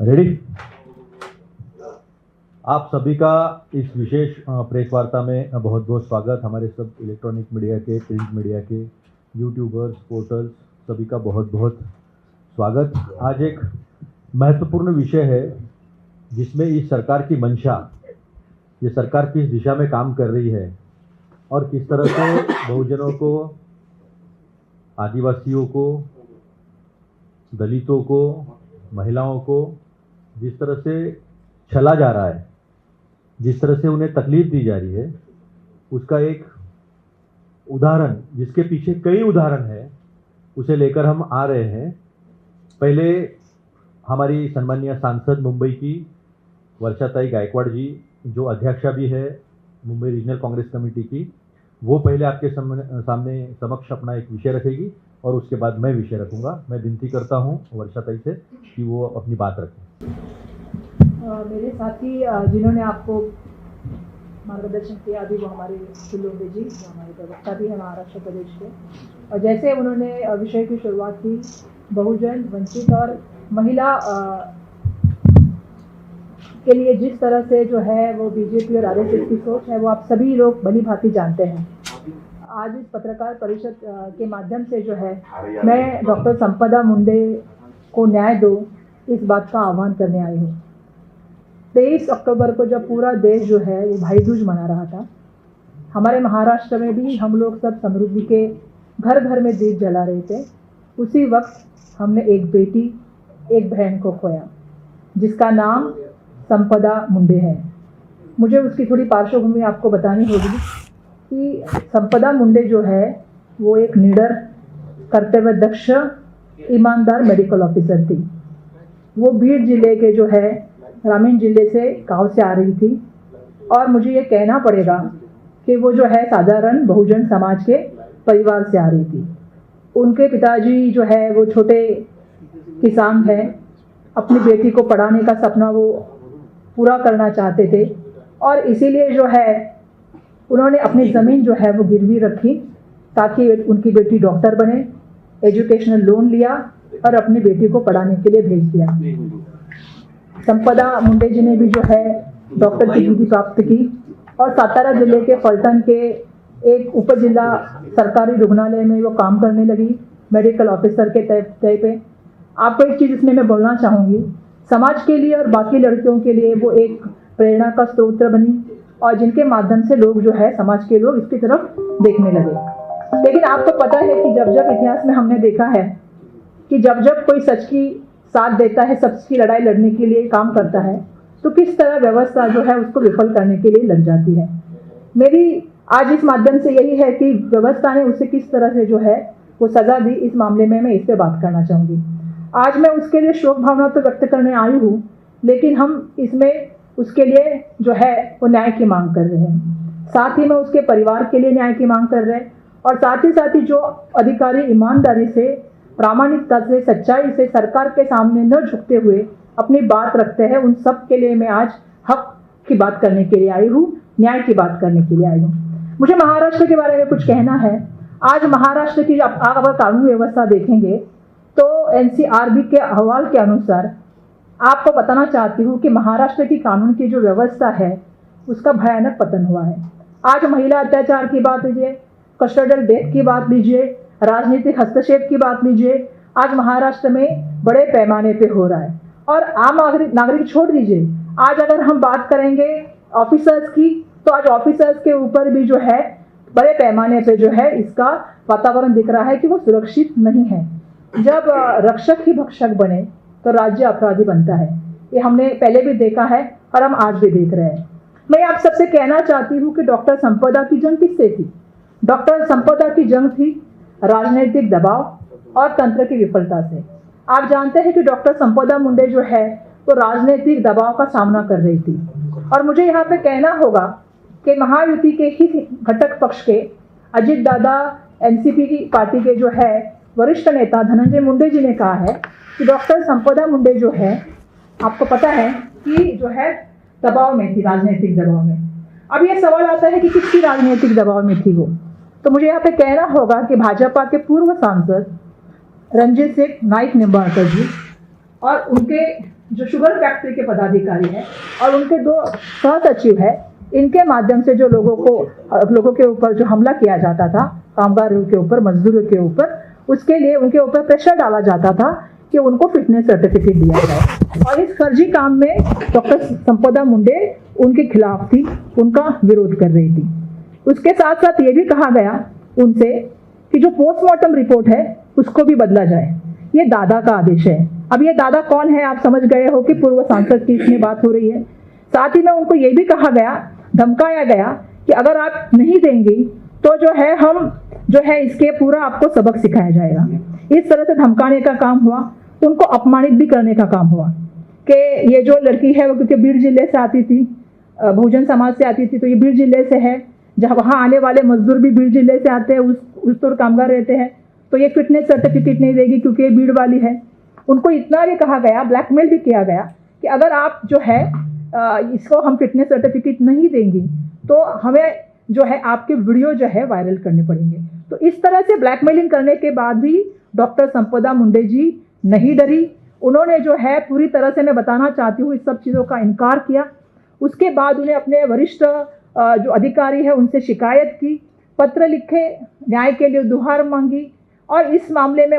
Ready. आप सभी का इस विशेष प्रेस वार्ता में बहुत बहुत स्वागत। हमारे सब इलेक्ट्रॉनिक मीडिया के, प्रिंट मीडिया के, यूट्यूबर्स, पोर्टल्स, सभी का बहुत बहुत स्वागत। आज एक महत्वपूर्ण विषय है जिसमें इस सरकार की मंशा, ये सरकार किस दिशा में काम कर रही है और किस तरह से बहुजनों को, आदिवासियों को, दलितों को, महिलाओं को जिस तरह से छला जा रहा है, जिस तरह से उन्हें तकलीफ दी जा रही है, उसका एक उदाहरण, जिसके पीछे कई उदाहरण है, उसे लेकर हम आ रहे हैं। पहले हमारी सम्मानीय सांसद मुंबई की वर्षाताई गायकवाड़ जी, जो अध्यक्षा भी है मुंबई रीजनल कांग्रेस कमेटी की, वो पहले आपके सामने समक्ष अपना एक विषय रखेगी और उसके बाद मैं विषय रखूंगा। मैं विनती करता हूं वर्षाताई से कि वो अपनी बात रखें। मेरे साथी जिन्होंने आपको मार्गदर्शन किया अभी, वो हमारे शिलोंगे जी, जो हमारे प्रवक्ता भी है महाराष्ट्र प्रदेश के, और जैसे उन्होंने विषय की शुरुआत की, बहुजन, वंचित और महिला के लिए जिस तरह से जो है वो बीजेपी और आरएसएस की सोच है, वो आप सभी लोग भली भांति जानते हैं। आज इस पत्रकार परिषद के माध्यम से जो है मैं डॉक्टर संपदा मुंडे को न्याय दो, इस बात का आह्वान करने आई हूँ। 23 अक्टूबर को जब पूरा देश जो है वो भाई दूज मना रहा था, हमारे महाराष्ट्र में भी हम लोग सब समृद्धि के घर घर में दीप जला रहे थे। उसी वक्त हमने एक बेटी, एक बहन को खोया, जिसका नाम संपदा मुंडे है। मुझे उसकी थोड़ी पार्श्वभूमि आपको बतानी होगी कि संपदा मुंडे जो है वो एक निडर, कर्तव्यदक्ष, ईमानदार मेडिकल ऑफिसर थी। वो बीड जिले के जो है ग्रामीण जिले से, गांव से आ रही थी, और मुझे ये कहना पड़ेगा कि वो जो है साधारण बहुजन समाज के परिवार से आ रही थी। उनके पिताजी जो है वो छोटे किसान हैं, अपनी बेटी को पढ़ाने का सपना वो पूरा करना चाहते थे, और इसीलिए जो है उन्होंने अपनी ज़मीन जो है वो गिरवी रखी ताकि उनकी बेटी डॉक्टर बने। एजुकेशनल लोन लिया और अपनी बेटी को पढ़ाने के लिए भेज दिया। संपदा मुंडे जी ने भी जो है डॉक्टर की डिग्री प्राप्त की और सातारा जिले के फलटन के एक उप जिला सरकारी रुग्णालय में वो काम करने लगी, मेडिकल ऑफिसर के तय पे। आपको एक चीज़ इसमें मैं बोलना चाहूँगी, समाज के लिए और बाकी लड़कियों के लिए वो एक प्रेरणा का स्रोत बनी, और जिनके माध्यम से लोग जो है, समाज के लोग इसकी तरफ देखने लगे। लेकिन आपको पता है कि जब जब इतिहास में हमने देखा है कि जब जब कोई सच की साथ देता है, सच की लड़ाई लड़ने के लिए काम करता है, तो किस तरह व्यवस्था जो है उसको विफल करने के लिए लग जाती है। मेरी आज इस माध्यम से यही है कि व्यवस्था ने उसे किस तरह से जो है वो सजा दी, इस मामले में मैं इस पर बात करना चाहूँगी। आज मैं उसके लिए शोक भावना तो व्यक्त करने आई हूँ, लेकिन हम इसमें उसके लिए जो है वो न्याय की मांग कर रहे हैं। साथ ही में उसके परिवार के लिए न्याय की मांग कर रहे हैं, और साथ ही जो अधिकारी ईमानदारी से, प्रामाणिकता से, सच्चाई से सरकार के सामने न झुकते हुए अपनी बात रखते हैं, उन सब के लिए मैं आज हक की बात करने के लिए आई हूँ, न्याय की बात करने के लिए आई हूँ। मुझे महाराष्ट्र के बारे में कुछ कहना है। आज महाराष्ट्र की आप अगर कानून व्यवस्था देखेंगे तो एनसीआरबी के अहवाल के अनुसार आपको बताना चाहती हूँ कि महाराष्ट्र की कानून की जो व्यवस्था है उसका भयानक पतन हुआ है। आज महिला अत्याचार की बात लीजिए, कस्टोडियल डेथ की बात लीजिए, राजनीतिक हस्तक्षेप की बात लीजिए, आज महाराष्ट्र में बड़े पैमाने पे हो रहा है। और आम नागरिक छोड़ दीजिए, आज अगर हम बात करेंगे ऑफिसर्स की, तो आज ऑफिसर्स के ऊपर भी जो है बड़े पैमाने पे जो है इसका वातावरण दिख रहा है कि वो सुरक्षित नहीं है। जब रक्षक ही भक्षक बने तो राज्य अपराधी बनता है। ये हमने पहले भी देखा है और हम आज भी देख रहे हैं। मैं आप सबसे कहना चाहती हूँ कि डॉक्टर संपदा की जंग किससे थी? डॉक्टर संपदा की जंग थी राजनीतिक दबाव और तंत्र की विफलता से। आप जानते हैं कि डॉक्टर संपदा मुंडे जो है वो राजनीतिक दबाव का सामना कर रही थी, और मुझे यहाँ पे कहना होगा कि महायुति के ही घटक पक्ष के अजित दादा, एनसीपी की पार्टी के जो है वरिष्ठ नेता धनंजय मुंडे जी ने कहा है कि डॉक्टर संपदा मुंडे जो है, आपको पता है कि जो है दबाव में थी, राजनीतिक दबाव में। अब ये सवाल आता है कि किसकी राजनीतिक दबाव में थी वो? तो मुझे यहाँ पे कहना होगा कि भाजपा के पूर्व सांसद रंजीत सिंह नाईक निंबाळकर जी और उनके जो शुगर फैक्ट्री के पदाधिकारी हैं और उनके 2 सह सचिव है, इनके माध्यम से जो लोगों के ऊपर जो हमला किया जाता था, कामगारों के ऊपर, मजदूरों के ऊपर, उसके लिए उनके ऊपर प्रेशर डाला जाता था कि उनको फिटनेस सर्टिफिकेट दिया जाए। और इस फर्जी काम में डॉक्टर संपदा मुंडे उनके खिलाफ थी, उनका विरोध कर रही थी। उसके साथ साथ ये भी कहा गया उनसे कि जो पोस्टमार्टम रिपोर्ट है उसको भी बदला जाए। ये दादा का आदेश है। अब ये दादा कौन है आप समझ गए हो कि पूर्व सांसद की इसमें बात हो रही है। साथ ही में उनको ये भी कहा गया, धमकाया गया कि अगर आप नहीं देंगी तो जो है हम जो है इसके पूरा आपको सबक सिखाया जाएगा। इस तरह से धमकाने का काम हुआ, उनको अपमानित भी करने का काम हुआ कि ये जो लड़की है वो क्योंकि बीड़ जिले से आती थी, बहुजन समाज से आती थी, तो ये बीड़ जिले से है, जहाँ वहाँ आने वाले मजदूर भी बीड़ जिले से आते हैं, उस तो कामगार रहते हैं, तो ये फिटनेस सर्टिफिकेट नहीं देगी क्योंकि ये बीड़ वाली है। उनको इतना भी कहा गया, ब्लैकमेल भी किया गया कि अगर आप जो है इसको हम फिटनेस सर्टिफिकेट नहीं देंगी तो हमें जो है आपके वीडियो जो है वायरल करने पड़ेंगे। तो इस तरह से ब्लैकमेलिंग करने के बाद भी डॉक्टर संपदा मुंडे जी नहीं डरी। उन्होंने जो है पूरी तरह से, मैं बताना चाहती हूँ, इस सब चीज़ों का इनकार किया। उसके बाद उन्हें अपने वरिष्ठ जो अधिकारी है उनसे शिकायत की, पत्र लिखे, न्याय के लिए गुहार मांगी और इस मामले में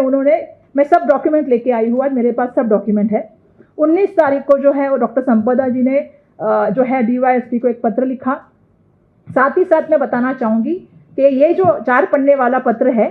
मैं सब डॉक्यूमेंट लेके आई हूँ, आज मेरे पास सब डॉक्यूमेंट है। 19 तारीख को जो है वो डॉक्टर संपदा जी ने जो है DYSP को एक पत्र लिखा। साथ ही साथ मैं बताना चाहूँगी कि ये जो 4 पन्ने वाला पत्र है,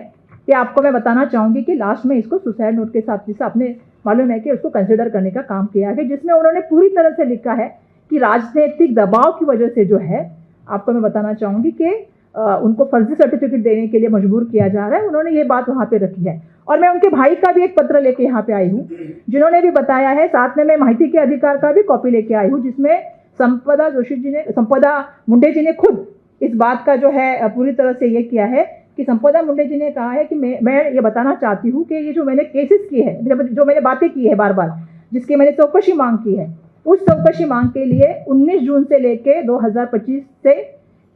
ये आपको मैं बताना चाहूँगी कि लास्ट में इसको सुसाइड नोट के साथ जिसे आपने मालूम है कि उसको कंसिडर करने का काम किया है, जिसमें उन्होंने पूरी तरह से लिखा है कि राजनीतिक दबाव की वजह से जो है, आपको मैं बताना चाहूँगी कि उनको फर्जी सर्टिफिकेट देने के लिए मजबूर किया जा रहा है। उन्होंने ये बात वहाँ पे रखी है। और मैं उनके भाई का भी एक पत्र लेके यहाँ पे आई हूँ, जिन्होंने भी बताया है। साथ में मैं माहिती के अधिकार का भी कॉपी लेके आई हूँ, जिसमें संपदा मुंडे जी ने खुद इस बात का जो है पूरी तरह से ये किया है कि संपदा मुंडे जी ने कहा है कि मैं ये बताना चाहती हूँ कि ये जो मैंने केसेस की है, जो मैंने बातें की है बार बार, जिसकी मैंने चौकसी मांग की है, उस चौकसी मांग के लिए 19 जून से लेके 2025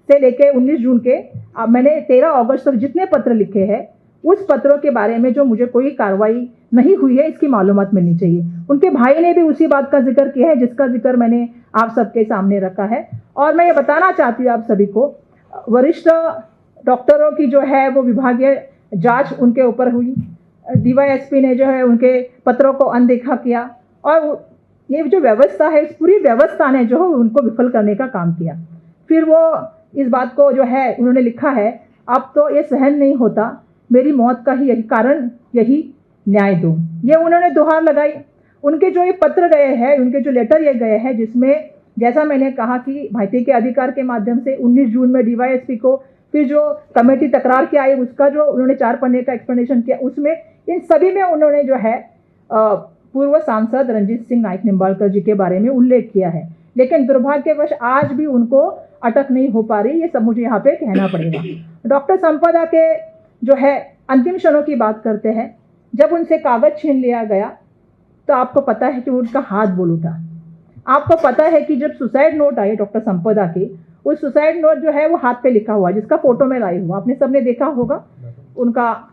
से लेके 19 जून के मैंने 13 अगस्त तक जितने पत्र लिखे हैं, उस पत्रों के बारे में जो मुझे कोई कार्रवाई नहीं हुई है, इसकी मालूमात मिलनी चाहिए। उनके भाई ने भी उसी बात का जिक्र किया है, जिसका जिक्र मैंने आप सबके सामने रखा है। और मैं ये बताना चाहती हूँ आप सभी को, वरिष्ठ डॉक्टरों की जो है वो विभागीय जांच उनके ऊपर हुई। DYSP ने जो है उनके पत्रों को अनदेखा किया और ये जो व्यवस्था है, इस पूरी व्यवस्था ने जो है उनको विफल करने का काम किया। फिर वो इस बात को जो है उन्होंने लिखा है, अब तो ये सहन नहीं होता, मेरी मौत का ही यही कारण, यही न्याय दो। ये उन्होंने दोहार लगाई। उनके जो ये पत्र गए हैं, उनके जो लेटर ये गए हैं, जिसमें जैसा मैंने कहा कि माहिती के अधिकार के माध्यम से 19 जून में DYSP को, फिर जो कमेटी तकरार की आई उसका जो उन्होंने 4 पन्ने का एक्सप्लेनेशन किया, उसमें इन सभी में उन्होंने जो है पूर्व सांसद रणजीत सिंह नाइक निम्बालकर जी के बारे में उल्लेख किया है। लेकिन दुर्भाग्यवश आज भी उनको अटक नहीं हो पा रही, ये सब मुझे यहाँ पे कहना पड़ेगा। डॉक्टर संपदा के जो है अंतिम क्षणों की बात करते हैं। जब उनसे कागज छीन लिया गया तो आपको पता है कि उनका हाथ बोल उठा। आपको पता है कि जब सुसाइड नोट आई डॉक्टर संपदा की, उस सुसाइड नोट जो है वो हाथ पे लिखा हुआ, जिसका फोटो में लाई हुआ, आपने सबने देखा होगा उनका।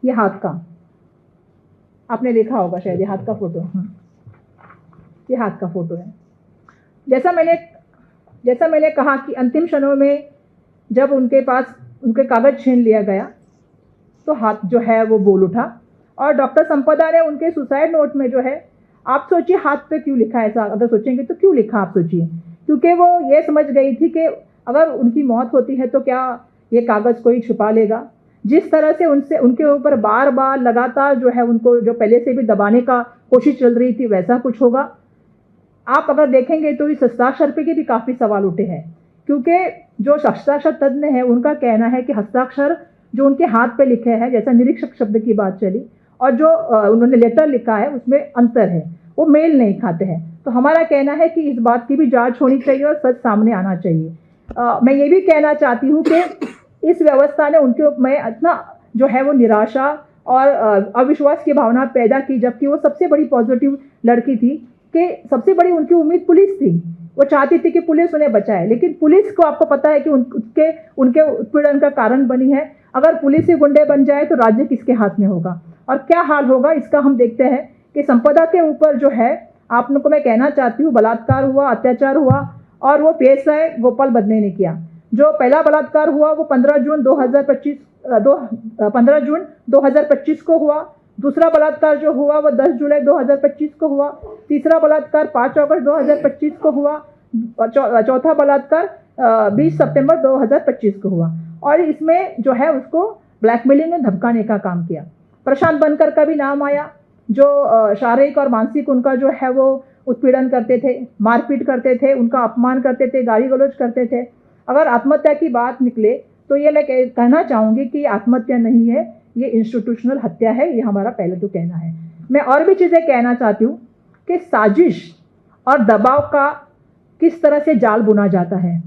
ये हाथ का आपने देखा होगा शायद, ये हाथ का फोटो, ये हाथ का फोटो है। जैसा मैंने कहा कि अंतिम क्षणों में जब उनके पास उनके कागज छीन लिया गया तो हाथ जो है वो बोल उठा। और डॉक्टर संपदा ने उनके सुसाइड नोट में जो है, आप सोचिए हाथ पे क्यों लिखा है, ऐसा अगर सोचेंगे तो क्यों लिखा आप सोचिए, क्योंकि वो ये समझ गई थी कि अगर उनकी मौत होती है तो क्या ये कागज़ कोई छुपा लेगा। जिस तरह से उनके ऊपर बार बार लगातार जो है उनको जो पहले से भी दबाने का कोशिश चल रही थी, वैसा कुछ होगा। आप अगर देखेंगे तो इस हस्ताक्षर पे के भी काफ़ी सवाल उठे हैं, क्योंकि जो हस्ताक्षर तज्ञ है उनका कहना है कि हस्ताक्षर जो उनके हाथ पे लिखे हैं, जैसा निरीक्षक शब्द की बात चली, और जो उन्होंने लेटर लिखा है उसमें अंतर है, वो मेल नहीं खाते हैं। तो हमारा कहना है कि इस बात की भी जांच होनी चाहिए और सच सामने आना चाहिए। मैं ये भी कहना चाहती हूँ कि इस व्यवस्था ने उनके में इतना जो है वो निराशा और अविश्वास की भावना पैदा की, जबकि वो सबसे बड़ी पॉजिटिव लड़की थी, कि सबसे बड़ी उनकी उम्मीद पुलिस थी। वो चाहती थी कि पुलिस उन्हें बचाए, लेकिन पुलिस को आपको पता है कि उनके उत्पीड़न का कारण बनी है। अगर पुलिस ही गुंडे बन जाए तो राज्य किसके हाथ में होगा और क्या हाल होगा, इसका हम देखते हैं कि संपदा के ऊपर जो है आप लोग को मैं कहना चाहती हूँ, बलात्कार हुआ, अत्याचार हुआ और वो PSI गोपाल बदने ने किया। जो पहला बलात्कार हुआ वो 15 जून 2025 को हुआ। दूसरा बलात्कार जो हुआ वो 10 जुलाई 2025 को हुआ। तीसरा बलात्कार 5 अगस्त 2025 को हुआ। चौथा बलात्कार 20 सितंबर 2025 को हुआ। और इसमें जो है उसको ब्लैकमेलिंग में धमकाने का काम किया। प्रशांत बनकर का भी नाम आया, जो शारीरिक और मानसिक उनका जो है वो उत्पीड़न करते थे, मारपीट करते थे, उनका अपमान करते थे, गाली गलौज करते थे। अगर आत्महत्या की बात निकले तो ये मैं कहना चाहूँगी कि आत्महत्या नहीं है, ये इंस्टीट्यूशनल हत्या है, ये हमारा पहले तो कहना है। मैं और भी चीज़ें कहना चाहती हूँ कि साजिश और दबाव का किस तरह से जाल बुना जाता है।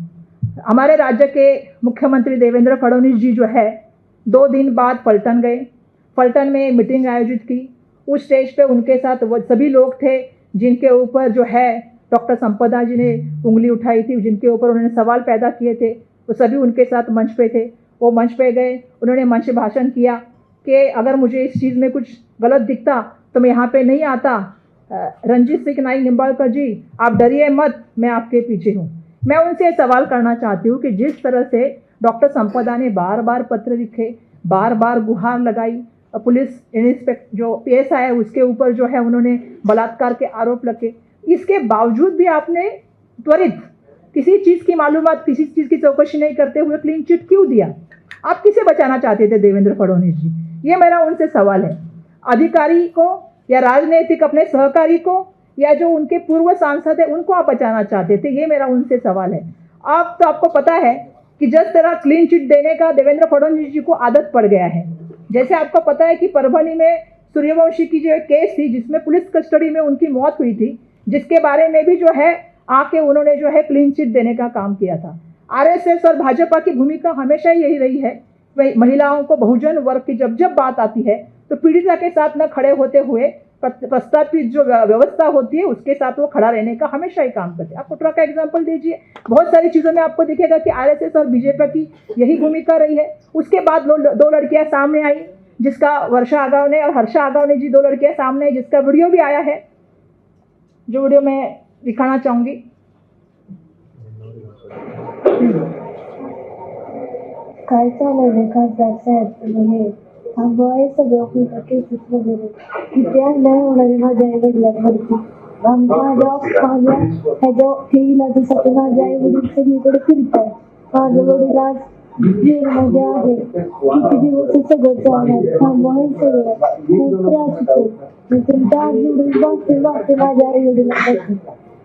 हमारे राज्य के मुख्यमंत्री देवेंद्र फडणवीस जी जो है 2 दिन बाद पलटन गए, पलटन में मीटिंग आयोजित की। उस स्टेज पे उनके साथ वो सभी लोग थे जिनके ऊपर जो है डॉक्टर संपदा जी ने उंगली उठाई थी, जिनके ऊपर उन्होंने सवाल पैदा किए थे, वो सभी उनके साथ मंच पे थे। वो मंच पे गए, उन्होंने मंच भाषण किया कि अगर मुझे इस चीज़ में कुछ गलत दिखता तो मैं यहाँ पे नहीं आता। रंजीत सिंह नाइक निम्बालकर जी, आप डरिए मत, मैं आपके पीछे हूँ। मैं उनसे सवाल करना चाहती हूँ कि जिस तरह से डॉक्टर संपदा ने बार बार पत्र लिखे, बार बार गुहार लगाई, पुलिस इंस्पेक्टर जो PSI है उसके ऊपर जो है उन्होंने बलात्कार के आरोप लगे, इसके बावजूद भी आपने त्वरित किसी चीज़ की मालूमात, किसी चीज़ की चौकसी नहीं करते हुए क्लीन चिट क्यों दिया? आप किसे बचाना चाहते थे देवेंद्र फडणवीस जी? ये मेरा उनसे सवाल है। अधिकारी को या राजनीतिक अपने सहकारी को या जो उनके पूर्व सांसद है उनको आप बचाना चाहते थे? ये मेरा उनसे सवाल है। आप तो आपको पता है कि जिस तरह क्लीन चिट देने का देवेंद्र फडणवीस जी को आदत पड़ गया है। जैसे आपको पता है कि परभणी में सूर्यवंशी की जो केस थी जिसमें पुलिस कस्टडी में उनकी मौत हुई थी, जिसके बारे में भी जो है आके उन्होंने जो है क्लीन चिट देने का काम किया था। RSS और भाजपा की भूमिका हमेशा यही रही है, महिलाओं को, बहुजन वर्ग की जब जब बात आती है तो पीड़िता के साथ न खड़े होते हुए प्रस्तावित जो व्यवस्था होती है उसके साथ वो खड़ा रहने का हमेशा ही काम करते हैं। आप कुटरा का एग्जाम्पल दीजिए, बहुत सारी चीज़ों में आपको दिखेगा कि RSS और बीजेपी की यही भूमिका रही है। उसके बाद 2 लड़कियां सामने आई, जिसका वर्षा आगावने और हर्षा आगावने जी 2 लड़कियां सामने आई, जिसका वीडियो भी आया है, जो वीडियो मैं दिखाना चाहूँगी। काय चाललंय खासदार साहेब थांबवाय सगळं केसेस वगैरे किती अन्याय होणार आहे माझ्या आई वडिलांवरती। माझ्या ह्याच्या 3 दिवसासाठी माझ्या आई वडील सगळीकडे फिरताय। माझे वडील आज जेलमध्ये आहे, किती दिवस हे सगळं चालणार? थांबवाय सगळं, खूप त्रास होतो। मी तुमच्या आज वडील वागते माझ्या आई वडिलांपासून,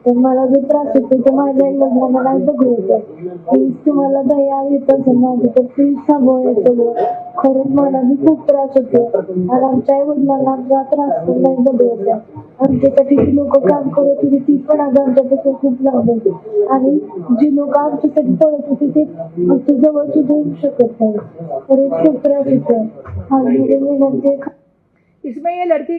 तर मला जो त्रास होतो तो माझ्या आई वडिलांना नाही बघायचं। प्लीज तुम्हाला दया येत असेल माझी तर प्लीज थांबवायचं। खरंच मला भी खूप त्रास होतो आणि आमच्या आई वडिलांना आमचा त्रास पण नाही बघायचा। आमच्यासाठी जी लोक काम करत होती ती पण आज आमच्यापासून खूप लांब होती आणि जी लोक आमच्यासाठी पळत होती ते आमच्या जवळ सुद्धा येऊ शकत नाही। खरंच खूप त्रास होतो। आणि म्हणजे इसमें ये लड़की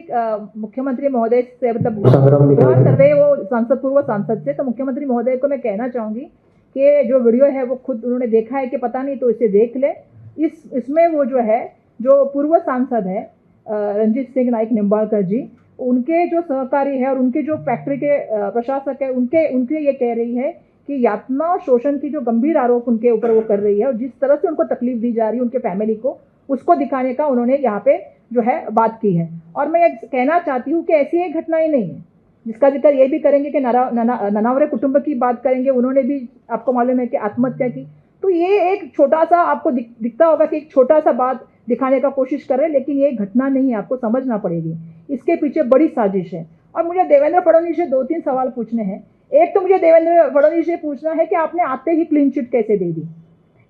मुख्यमंत्री महोदय से मतलब कर रहे वो सांसद, पूर्व सांसद से, तो मुख्यमंत्री महोदय को मैं कहना चाहूँगी कि जो वीडियो है वो खुद उन्होंने देखा है कि पता नहीं, तो इसे देख ले। इसमें वो जो है जो पूर्व सांसद है रंजीत सिंह नाइक निम्बालकर जी, उनके जो सहकारी है और उनके जो फैक्ट्री के प्रशासक है उनके ये कह रही है कि यातना शोषण की जो गंभीर आरोप उनके ऊपर वो कर रही है और जिस तरह से उनको तकलीफ दी जा रही है उनके फैमिली को, उसको दिखाने का उन्होंने यहाँ पे जो है बात की है। और मैं ये कहना चाहती हूँ कि ऐसी एक घटना ही नहीं है, जिसका जिक्र ये भी करेंगे कि ननावरे कुटुंब की बात करेंगे, उन्होंने भी आपको मालूम है कि आत्महत्या की। तो ये एक छोटा सा आपको दिखता होगा कि एक छोटा सा बात दिखाने का कोशिश कर रहे हैं, लेकिन ये घटना नहीं है, आपको समझना पड़ेगी, इसके पीछे बड़ी साजिश है। और मुझे देवेंद्र फडणवीस से 2-3 सवाल पूछने हैं। एक तो मुझे देवेंद्र फडणवीस से पूछना है कि आपने आते ही क्लीन चिट कैसे दे दी?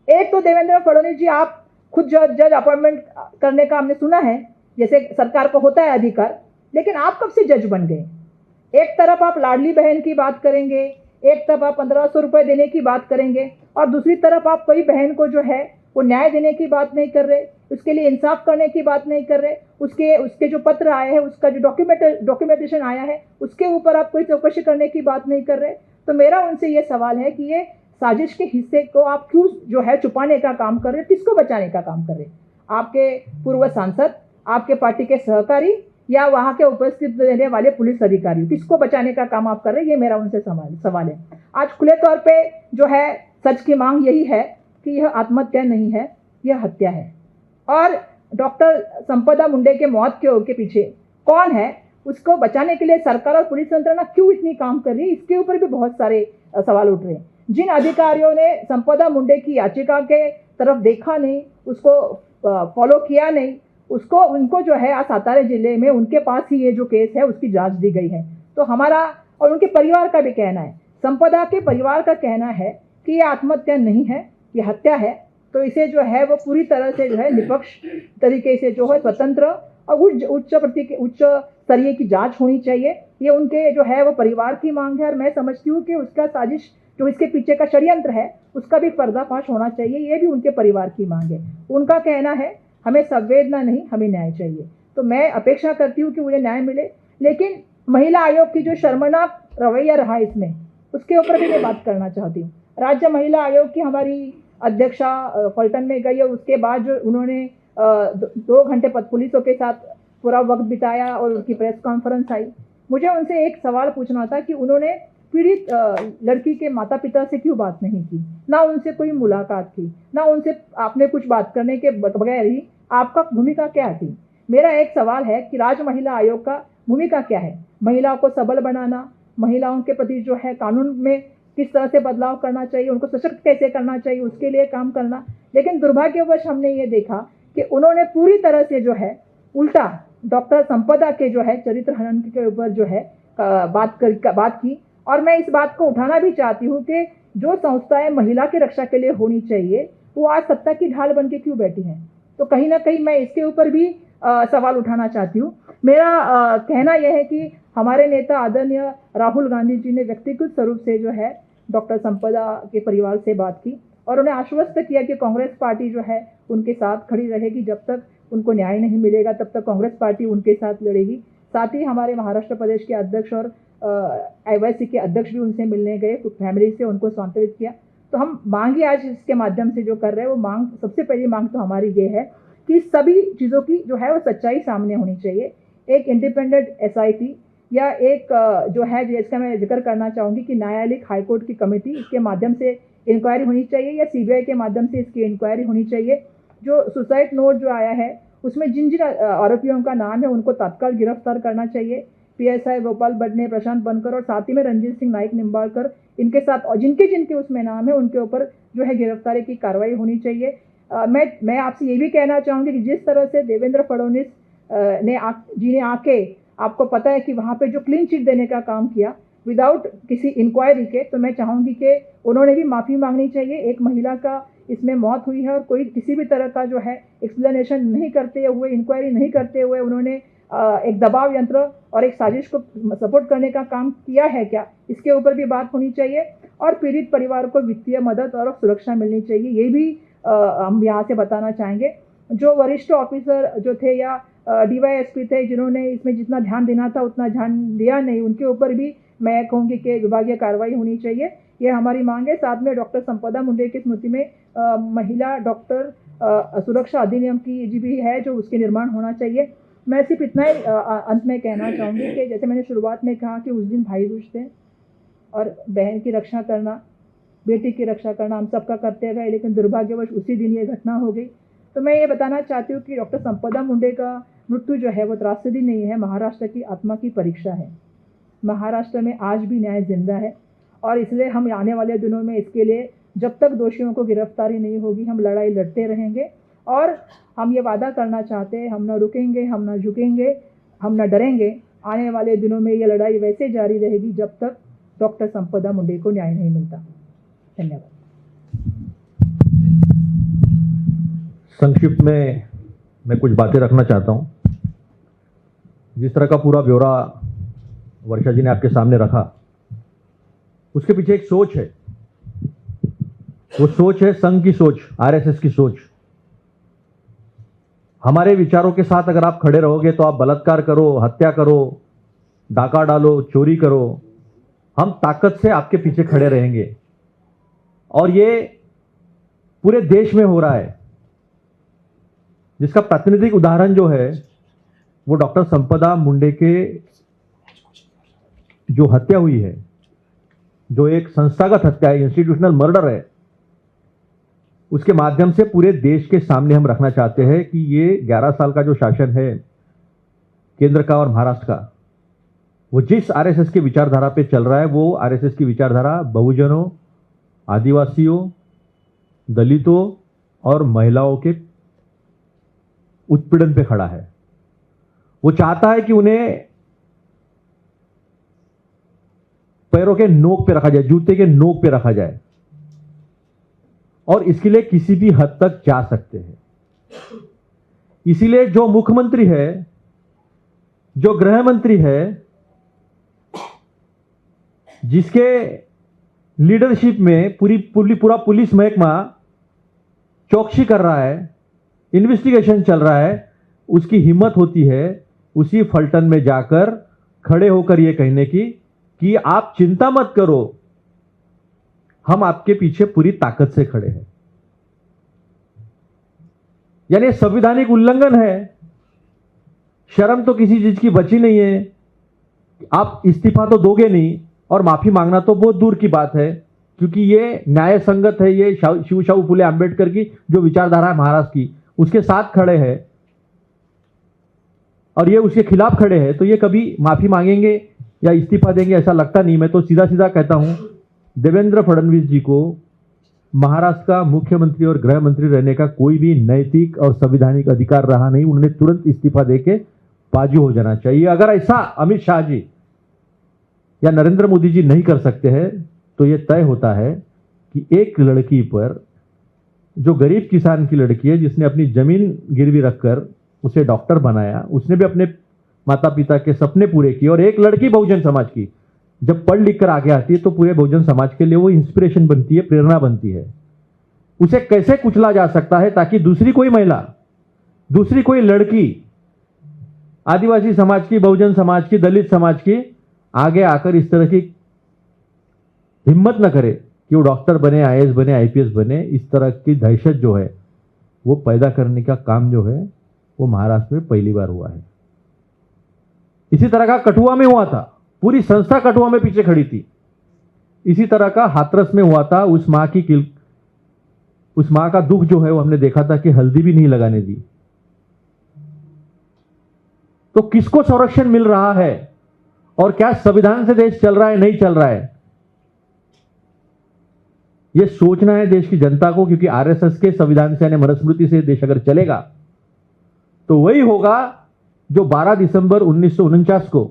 एक तो देवेंद्र फडणवीस जी, आप खुद जज अपॉइंटमेंट करने का हमने सुना है, जैसे सरकार को होता है अधिकार, लेकिन आप कब से जज बन गए? एक तरफ आप लाडली बहन की बात करेंगे, एक तरफ आप 1500 रुपये देने की बात करेंगे और दूसरी तरफ आप कोई बहन को जो है वो न्याय देने की बात नहीं कर रहे, उसके लिए इंसाफ करने की बात नहीं कर रहे, उसके जो पत्र आए हैं, उसका जो डॉक्यूमेंटेशन आया है उसके ऊपर आप कोई चौकसी करने की बात नहीं कर रहे। तो मेरा उनसे ये सवाल है कि ये साजिश के हिस्से को आप क्यों जो है छुपाने का काम कर रहे हैं, किसको बचाने का काम कर रहे हैं? आपके पूर्व सांसद, आपके पार्टी के सहकारी, या वहाँ के उपस्थित रहने वाले पुलिस अधिकारी, किसको बचाने का काम आप कर रहे हैं? ये मेरा उनसे सवाल है। आज खुले तौर पे जो है सच की मांग यही है कि यह आत्महत्या नहीं है, यह हत्या है। और डॉक्टर संपदा मुंडे के मौत के पीछे कौन है, उसको बचाने के लिए सरकार और पुलिस यंत्रणा क्यों इतनी काम कर रही है, इसके ऊपर भी बहुत सारे सवाल उठ रहे हैं। जिन अधिकारियों ने संपदा मुंडे की याचिका के तरफ देखा नहीं, उसको फॉलो किया नहीं, उनको जो है सातारा जिले में उनके पास ही ये जो केस है उसकी जांच दी गई है। तो हमारा और उनके परिवार का भी कहना है, संपदा के परिवार का कहना है कि ये आत्महत्या नहीं है, ये हत्या है। तो इसे जो है वो पूरी तरह से जो है निष्पक्ष तरीके से जो है स्वतंत्र और उच्च स्तरीय की जांच होनी चाहिए। ये उनके जो है वो परिवार की मांग है, और मैं समझती हूँ कि उसका साजिश जो इसके पीछे का षड्यंत्र है उसका भी पर्दाफाश होना चाहिए। ये भी उनके परिवार की मांग है। उनका कहना है हमें संवेदना नहीं, हमें न्याय चाहिए। तो मैं अपेक्षा करती हूँ कि मुझे न्याय मिले, लेकिन महिला आयोग की जो शर्मनाक रवैया रहा इसमें, उसके ऊपर भी मैं बात करना चाहती हूँ। राज्य महिला आयोग की हमारी अध्यक्षा पलटन में गई और उसके बाद जो उन्होंने 2 घंटे पुलिसों के साथ पूरा वक्त बिताया और उनकी प्रेस कॉन्फ्रेंस आई। मुझे उनसे एक सवाल पूछना था कि उन्होंने पीड़ित लड़की के माता पिता से क्यों बात नहीं की, ना उनसे कोई मुलाकात की, ना उनसे आपने कुछ बात करने के बगैर ही आपका भूमिका क्या थी? मेरा एक सवाल है कि राज्य महिला आयोग का भूमिका क्या है? महिलाओं को सबल बनाना, महिलाओं के प्रति जो है कानून में किस तरह से बदलाव करना चाहिए, उनको सशक्त कैसे करना चाहिए, उसके लिए काम करना। लेकिन दुर्भाग्यवश हमने ये देखा कि उन्होंने पूरी तरह से जो है उल्टा डॉक्टर संपदा के जो है चरित्र हनन के ऊपर जो है बात की। और मैं इस बात को उठाना भी चाहती हूँ कि जो संस्थाएं महिला की रक्षा के लिए होनी चाहिए वो आज सत्ता की ढाल बन के क्यों बैठी हैं? तो कहीं ना कहीं मैं इसके ऊपर भी सवाल उठाना चाहती हूँ। मेरा कहना यह है कि हमारे नेता आदरणीय राहुल गांधी जी ने व्यक्तिगत स्वरूप से जो है डॉक्टर संपदा के परिवार से बात की और उन्हें आश्वस्त किया कि कांग्रेस पार्टी जो है उनके साथ खड़ी रहेगी। जब तक उनको न्याय नहीं मिलेगा तब तक कांग्रेस पार्टी उनके साथ लड़ेगी। साथ ही हमारे महाराष्ट्र प्रदेश के अध्यक्ष और IYC के अध्यक्ष भी उनसे मिलने गए, फैमिली से उनको सांत्वनित किया। तो हम मांग आज इसके माध्यम से जो कर रहे हैं वो मांग, सबसे पहली मांग तो हमारी ये है कि सभी चीज़ों की जो है वो सच्चाई सामने होनी चाहिए। एक इंडिपेंडेंट SIT या एक जो है जिसका मैं जिक्र करना चाहूँगी कि न्यायालयिक हाईकोर्ट की कमेटी, इसके माध्यम से इंक्वायरी होनी चाहिए या CBI के माध्यम से इसकी इंक्वायरी होनी चाहिए। जो सुसाइड नोट जो आया है उसमें जिन जिन आरोपियों का नाम है उनको तत्काल गिरफ्तार करना चाहिए। PSI गोपाल बडने, प्रशांत बनकर और साथ ही में रंजीत सिंह नाइक निम्बाड़कर, इनके साथ और जिनके उसमें नाम है उनके ऊपर जो है गिरफ्तारी की कार्रवाई होनी चाहिए। मैं आपसे ये भी कहना चाहूँगी कि जिस तरह से देवेंद्र फडणवीस ने आके, आपको पता है कि वहाँ पे जो क्लीन चिट देने का काम किया विदाउट किसी इंक्वायरी के, तो मैं चाहूँगी कि उन्होंने भी माफ़ी मांगनी चाहिए। एक महिला का इसमें मौत हुई है और कोई किसी भी तरह का जो है एक्सप्लेनेशन नहीं करते हुए, इंक्वायरी नहीं करते हुए उन्होंने एक दबाव यंत्र और एक साजिश को सपोर्ट करने का काम किया है क्या, इसके ऊपर भी बात होनी चाहिए। और पीड़ित परिवार को वित्तीय मदद और सुरक्षा मिलनी चाहिए, ये भी हम यहाँ से बताना चाहेंगे। जो वरिष्ठ ऑफिसर जो थे या DYSP थे जिन्होंने इसमें जितना ध्यान देना था उतना ध्यान दिया नहीं, उनके ऊपर भी मैं कहूँगी कि विभागीय कार्रवाई होनी चाहिए। ये हमारी मांग है। साथ में डॉक्टर संपदा मुंडे की स्मृति में महिला डॉक्टर सुरक्षा अधिनियम की भी है जो उसके निर्माण होना चाहिए। मैं सिर्फ इतना ही अंत में कहना चाहूँगी कि जैसे मैंने शुरुआत में कहा कि उस दिन भाई दूज थे और बहन की रक्षा करना, बेटी की रक्षा करना हम सबका कर्तव्य है, लेकिन दुर्भाग्यवश उसी दिन ये घटना हो गई। तो मैं ये बताना चाहती हूँ कि डॉक्टर संपदा मुंडे का मृत्यु जो है वो त्रासदी नहीं है, महाराष्ट्र की आत्मा की परीक्षा है। महाराष्ट्र में आज भी न्याय जिंदा है और इसलिए हम आने वाले दिनों में इसके लिए जब तक दोषियों को गिरफ्तारी नहीं होगी हम लड़ाई लड़ते रहेंगे। और हम ये वादा करना चाहते हैं, हम न रुकेंगे, हम न झुकेंगे, हम न डरेंगे। आने वाले दिनों में ये लड़ाई वैसे जारी रहेगी जब तक डॉक्टर संपदा मुंडे को न्याय नहीं मिलता। धन्यवाद। संक्षिप्त में मैं कुछ बातें रखना चाहता हूँ। जिस तरह का पूरा ब्यौरा वर्षा जी ने आपके सामने रखा, उसके पीछे एक सोच है। वो सोच है संघ की सोच, RSS की सोच। हमारे विचारों के साथ अगर आप खड़े रहोगे तो आप बलात्कार करो, हत्या करो, डाका डालो, चोरी करो, हम ताकत से आपके पीछे खड़े रहेंगे। और ये पूरे देश में हो रहा है, जिसका प्रातिनिधिक उदाहरण जो है वो डॉक्टर संपदा मुंडे के जो हत्या हुई है, जो एक संस्थागत हत्या है, इंस्टीट्यूशनल मर्डर है, उसके माध्यम से पूरे देश के सामने हम रखना चाहते हैं कि ये 11 साल का जो शासन है केंद्र का और महाराष्ट्र का, वो जिस आरएसएस की विचारधारा पे चल रहा है, वो आरएसएस की विचारधारा बहुजनों, आदिवासियों, दलितों और महिलाओं के उत्पीड़न पे खड़ा है। वो चाहता है कि उन्हें पैरों के नोक पे रखा जाए, जूते के नोक पे रखा जाए, और इसके लिए किसी भी हद तक जा सकते हैं। इसीलिए जो मुख्यमंत्री है, जो गृह मंत्री है, जिसके लीडरशिप में पूरा पुलिस महकमा चौकसी कर रहा है, इन्वेस्टिगेशन चल रहा है, उसकी हिम्मत होती है उसी फलटन में जाकर खड़े होकर यह कहने की कि आप चिंता मत करो, हम आपके पीछे पूरी ताकत से खड़े हैं। यानी संवैधानिक उल्लंघन है, शर्म तो किसी चीज की बची नहीं है। आप इस्तीफा तो दोगे नहीं, और माफी मांगना तो बहुत दूर की बात है, क्योंकि ये न्याय संगत है। ये शिवशाहू फुले अंबेडकर की जो विचारधारा है महाराष्ट्र की, उसके साथ खड़े हैं और ये उसके खिलाफ खड़े हैं, तो ये कभी माफी मांगेंगे या इस्तीफा देंगे ऐसा लगता नहीं। मैं तो सीधा सीधा कहता हूं, देवेंद्र फडणवीस जी को महाराष्ट्र का मुख्यमंत्री और गृह मंत्री रहने का कोई भी नैतिक और संवैधानिक अधिकार रहा नहीं। उन्होंने तुरंत इस्तीफा देके बाजू हो जाना चाहिए। अगर ऐसा अमित शाह जी या नरेंद्र मोदी जी नहीं कर सकते हैं, तो यह तय होता है कि एक लड़की पर, जो गरीब किसान की लड़की है, जिसने अपनी जमीन गिरवी रखकर उसे डॉक्टर बनाया, उसने भी अपने माता पिता के सपने पूरे किए, और एक लड़की बहुजन समाज की जब पढ़ लिख कर आगे आती है तो पूरे बहुजन समाज के लिए वो इंस्पिरेशन बनती है, प्रेरणा बनती है। उसे कैसे कुचला जा सकता है ताकि दूसरी कोई महिला, दूसरी कोई लड़की, आदिवासी समाज की, बहुजन समाज की, दलित समाज की आगे आकर इस तरह की हिम्मत न करे कि वो डॉक्टर बने, आईएएस बने, आईपीएस बने। इस तरह की दहशत जो है वो पैदा करने का काम जो है वो महाराष्ट्र में पहली बार हुआ है। इसी तरह का कठुआ में हुआ था, पूरी संस्था कठुआ में पीछे खड़ी थी। इसी तरह का हाथरस में हुआ था। उस मां का दुख जो है वो हमने देखा था कि हल्दी भी नहीं लगाने दी। तो किसको संरक्षण मिल रहा है और क्या संविधान से देश चल रहा है, नहीं चल रहा है, यह सोचना है देश की जनता को। क्योंकि आरएसएस के संविधान से यानी मनुस्मृति से देश अगर चलेगा तो वही होगा जो 12 दिसंबर 1949 को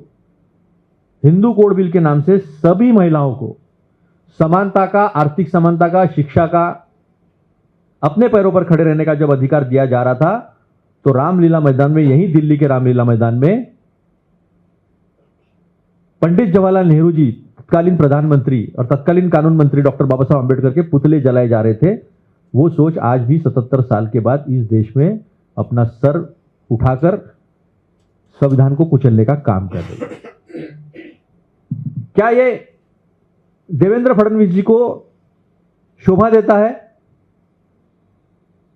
हिंदू कोड बिल के नाम से सभी महिलाओं को समानता का, आर्थिक समानता का, शिक्षा का, अपने पैरों पर खड़े रहने का जब अधिकार दिया जा रहा था, तो रामलीला मैदान में, यही दिल्ली के रामलीला मैदान में पंडित जवाहरलाल नेहरू जी, तत्कालीन प्रधानमंत्री और तत्कालीन कानून मंत्री डॉक्टर बाबा साहब अम्बेडकर के पुतले जलाए जा रहे थे। वो सोच आज भी 77 साल के बाद इस देश में अपना सर उठाकर संविधान को कुचलने का काम कर रही है। क्या ये देवेंद्र फडणवीस जी को शोभा देता है?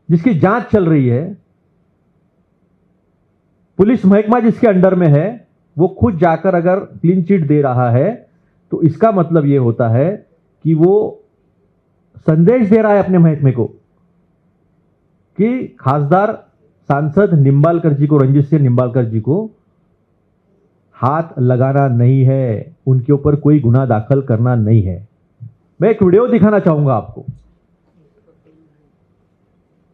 जिसकी जांच चल रही है, पुलिस महकमा जिसके अंडर में है, वो खुद जाकर अगर क्लीन चिट दे रहा है, तो इसका मतलब यह होता है कि वो संदेश दे रहा है अपने महकमे को कि खासदार सांसद निंबालकर जी को, रंजीत सिंह निंबालकर जी को हाथ लगाना नहीं है, उनके ऊपर कोई गुनाह दाखिल करना नहीं है। मैं एक वीडियो दिखाना चाहूंगा आपको।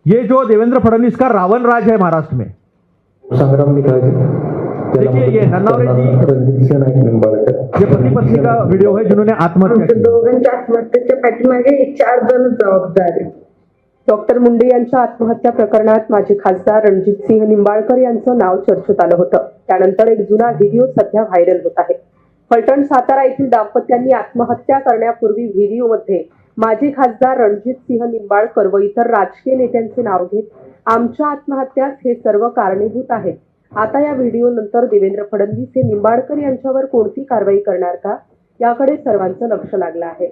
ये जो देवेंद्र फडणवीस का रावण राज है महाराष्ट्र में, संग्राम देखिए ये नन्नावरे जी, ये पति पत्नी का वीडियो है जिन्होंने आत्महत्या की। दोघांच्या आत्महत्येच्या पाठीमागे 4 जण जबाबदार आहेत। डॉक्टर मुंडे यांच्या आत्महत्या प्रकरणात माजी खासदार रणजितसिंह निंबाळकर यांचं नाव चर्चेत आलं होतं। त्यानंतर एक जुना व्हिडिओ सध्या व्हायरल होत आहे। फलटण सातारा येथील दाम्पत्यांनी आत्महत्या करण्यापूर्वी व्हिडिओमध्ये माजी खासदार रणजितसिंह निंबाळकर व इतर राजकीय नेत्यांचे नाव घेत आमच्या आत्महत्यास हे सर्व कारणीभूत आहेत। आता या व्हिडिओ नंतर देवेंद्र फडणवीस हे निंबाळकर यांच्यावर कोणती कारवाई करणार का, याकडे सर्वांचं लक्ष लागलं आहे.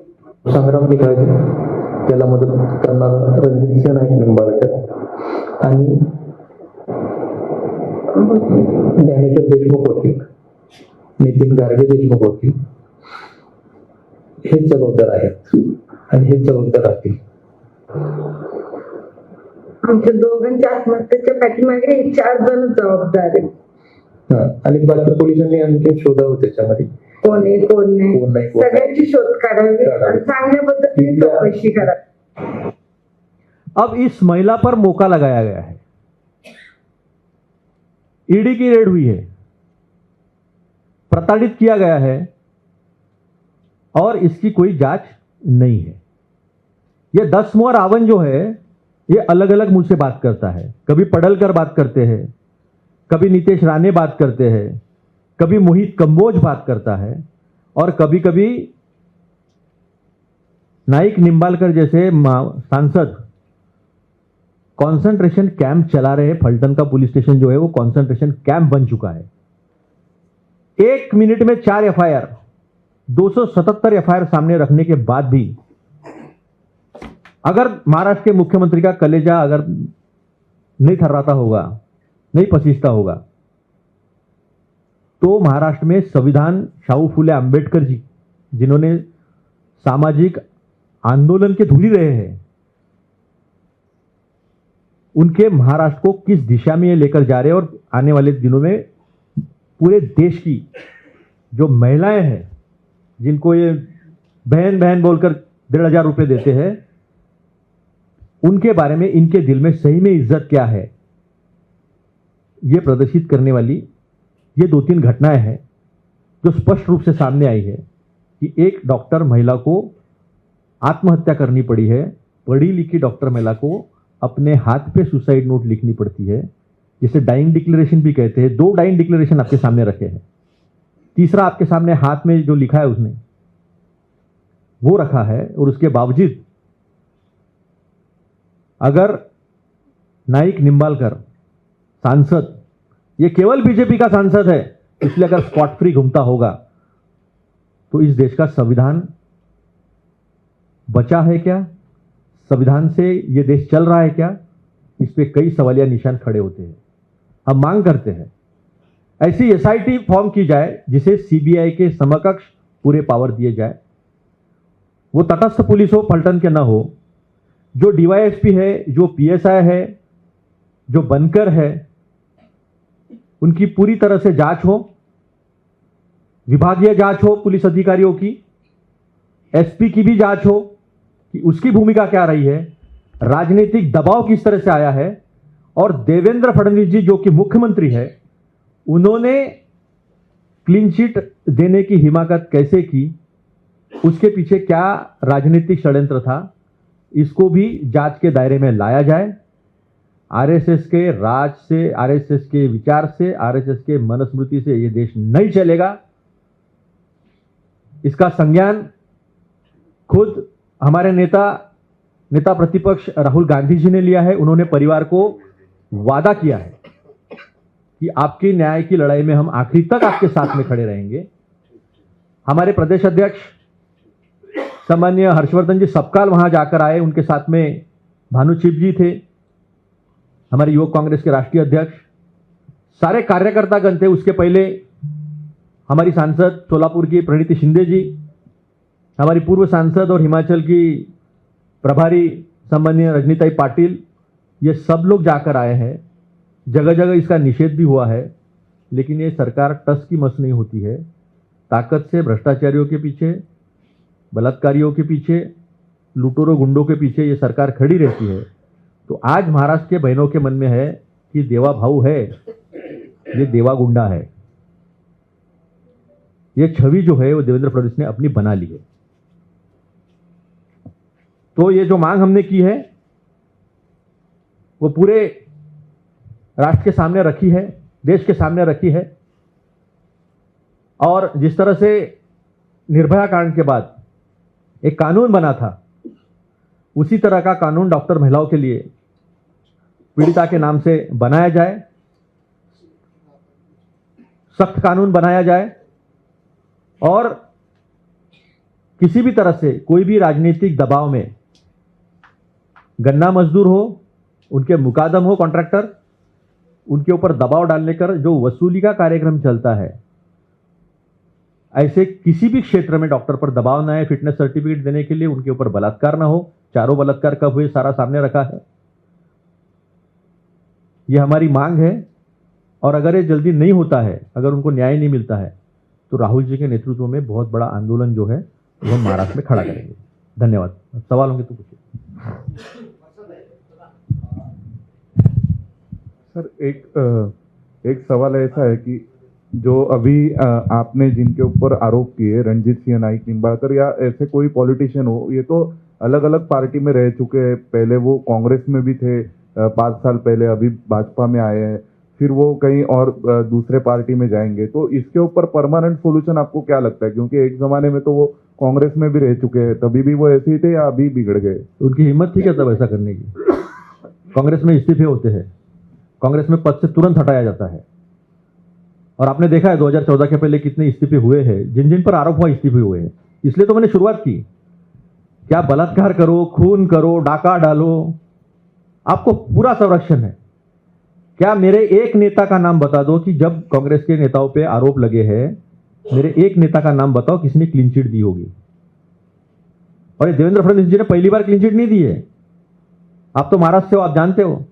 संग्राम दिघाचे, त्याला मदत करणारा रणजित नाईक निंबाळकर आणि ज्ञानेश्वर देशमुख वकील, नितीन गार्गे देशमुख वकील हे जबाबदार आहेत आणि हे जबाबदार राहतील. आमच्या दोघांच्या आत्महत्येच्या पाठीमागे हे 4 जण जबाबदार आहेत. आणि बाकी पोलिसांनी आणखी शोधावं त्याच्यामध्ये कोण आहे कोण नाही सगळ्यांची शोध काढावी आणि चांगल्या पद्धतीने चौकशी करावी. अब इस महिला पर मौका लगाया गया है, ईडी की रेड हुई है, प्रताड़ित किया गया है और इसकी कोई जांच नहीं है. ये 10 मुआ रावण जो है ये अलग अलग मुंह से बात करता है. कभी पडलकर बात करते हैं, कभी नीतीश राणे बात करते हैं, कभी मोहित कंबोज बात करता है और कभी कभी नाइक निंबालकर जैसे सांसद कंसंट्रेशन कैंप चला रहे हैं. फलटन का पुलिस स्टेशन जो है वो कंसंट्रेशन कैंप बन चुका है. 1 मिनट में 4 एफआईआर, 277 एफआईआर सामने रखने के बाद भी अगर महाराष्ट्र के मुख्यमंत्री का कलेजा अगर नहीं थर्राता होगा, नहीं पसीजता होगा, तो महाराष्ट्र में संविधान शाहू फुले अंबेडकर जी जिन्होंने सामाजिक आंदोलन के धूली रहे हैं, उनके महाराष्ट्र को किस दिशा में ये लेकर जा रहे हैं और आने वाले दिनों में पूरे देश की जो महिलाएं हैं जिनको ये बहन बहन बोलकर 1,500 रुपए देते हैं, उनके बारे में इनके दिल में सही में इज्जत क्या है, ये प्रदर्शित करने वाली ये 2-3 घटनाएं हैं जो स्पष्ट रूप से सामने आई है कि एक डॉक्टर महिला को आत्महत्या करनी पड़ी है. पढ़ी लिखी डॉक्टर महिला को अपने हाथ पे सुसाइड नोट लिखनी पड़ती है, जिसे डाइंग डिक्लेरेशन भी कहते हैं. 2 डाइंग डिक्लेरेशन आपके सामने रखे हैं, तीसरा आपके सामने हाथ में जो लिखा है उसने वो रखा है. और उसके बावजूद अगर नाइक निंबालकर सांसद ये केवल बीजेपी का सांसद है इसलिए अगर स्पॉट फ्री घूमता होगा तो इस देश का संविधान बचा है क्या, संविधान से ये देश चल रहा है क्या, इस पे कई सवालिया निशान खड़े होते हैं. हम मांग करते हैं ऐसी एसआईटी फॉर्म की जाए जिसे सीबीआई के समकक्ष पूरे पावर दिए जाए. वो तटस्थ पुलिस हो, पलटन के ना हो. जो डीवाईएसपी है, जो पीएसआई है, जो बनकर है, उनकी पूरी तरह से जांच हो, विभागीय जांच हो पुलिस अधिकारियों की, एसपी की भी जांच हो कि उसकी भूमिका क्या रही है, राजनीतिक दबाव किस तरह से आया है और देवेंद्र फडणवीस जी जो कि मुख्यमंत्री है उन्होंने क्लीन चिट देने की हिमाकत कैसे की, उसके पीछे क्या राजनीतिक षड्यंत्र था, इसको भी जांच के दायरे में लाया जाए. आरएसएस के राज से, आरएसएस के विचार से, आरएसएस के मनुस्मृति से ये देश नहीं चलेगा. इसका संज्ञान खुद हमारे नेता प्रतिपक्ष राहुल गांधी जी ने लिया है. उन्होंने परिवार को वादा किया है कि आपकी न्याय की लड़ाई में हम आखिरी तक आपके साथ में खड़े रहेंगे. हमारे प्रदेश अध्यक्ष सामान्य हर्षवर्धन जी सबकाल वहां जाकर आए, उनके साथ में भानुचिप जी थे, हमारे युवक कांग्रेस के राष्ट्रीय अध्यक्ष, सारे कार्यकर्तागण थे. उसके पहले हमारी सांसद सोलापुर की प्रणीति शिंदे जी, हमारी पूर्व सांसद और हिमाचल की प्रभारी सामान्य रजनीताई पाटिल, ये सब लोग जाकर आए हैं. जगह जगह इसका निषेध भी हुआ है, लेकिन ये सरकार टस की मस नहीं होती है. ताकत से भ्रष्टाचारियों के पीछे, बलात्कारियों के पीछे, लुटेरों गुंडों के पीछे ये सरकार खड़ी रहती है. तो आज महाराष्ट्र के बहनों के मन में है कि देवा भाऊ है, ये देवा गुंडा है. ये छवि जो है वो देवेंद्र फडणवीस ने अपनी बना ली है. तो ये जो मांग हमने की है वो पूरे राष्ट्र के सामने रखी है, देश के सामने रखी है. और जिस तरह से निर्भया कांड के बाद एक कानून बना था, उसी तरह का कानून डॉक्टर महिलाओं के लिए पीड़िता के नाम से बनाया जाए, सख्त कानून बनाया जाए और किसी भी तरह से कोई भी राजनीतिक दबाव में गन्ना मजदूर हो, उनके मुकादम हो कॉन्ट्रैक्टर, उनके ऊपर दबाव डालने कर जो वसूली का कार्यक्रम चलता है, ऐसे किसी भी क्षेत्र में डॉक्टर पर दबाव ना आए, फिटनेस सर्टिफिकेट देने के लिए उनके ऊपर बलात्कार ना हो। चारों बलात्कार कब हुए सारा सामने रखा है। यह हमारी मांग है और अगर ये जल्दी नहीं होता है, अगर उनको न्याय नहीं मिलता है, तो राहुल जी के नेतृत्व में बहुत बड़ा आंदोलन जो है वो महाराष्ट्र में खड़ा करेंगे। धन्यवाद। सवाल होंगे तो पूछिए। सर, एक सवाल ऐसा है कि जो अभी आपने जिनके ऊपर आरोप किए, रणजीत सिंह नाईक निंबाळकर या ऐसे कोई पॉलिटिशियन हो, ये तो अलग अलग पार्टी में रह चुके हैं। पहले वो कांग्रेस में भी थे 5 साल पहले, अभी भाजपा में आए हैं, फिर वो कहीं और दूसरे पार्टी में जाएंगे। तो इसके ऊपर परमानेंट सोल्यूशन आपको क्या लगता है? क्योंकि एक जमाने में तो वो कांग्रेस में भी रह चुके हैं, तभी भी वो ऐसे ही थे या अभी बिगड़ गए? उनकी हिम्मत थी क्या तब ऐसा करने की? कांग्रेस में इस्तीफे होते हैं, कांग्रेस में पद से तुरंत हटाया जाता है। और आपने देखा है 2014 के पहले कितने इस्तीफे हुए हैं, जिन जिन पर आरोप हुआ इस्तीफे हुए हैं। इसलिए तो मैंने शुरुआत की, क्या बलात्कार करो, खून करो, डाका डालो, आपको पूरा संरक्षण है। क्या मेरे एक नेता का नाम बता दो कि जब कांग्रेस के नेताओं पे आरोप लगे हैं, मेरे एक नेता का नाम बताओ किसने क्लीन चिट दी होगी। और ये देवेंद्र फडणवीस जी ने पहली बार क्लीन चिट नहीं दी है। आप तो महाराष्ट्र से हो, आप जानते हो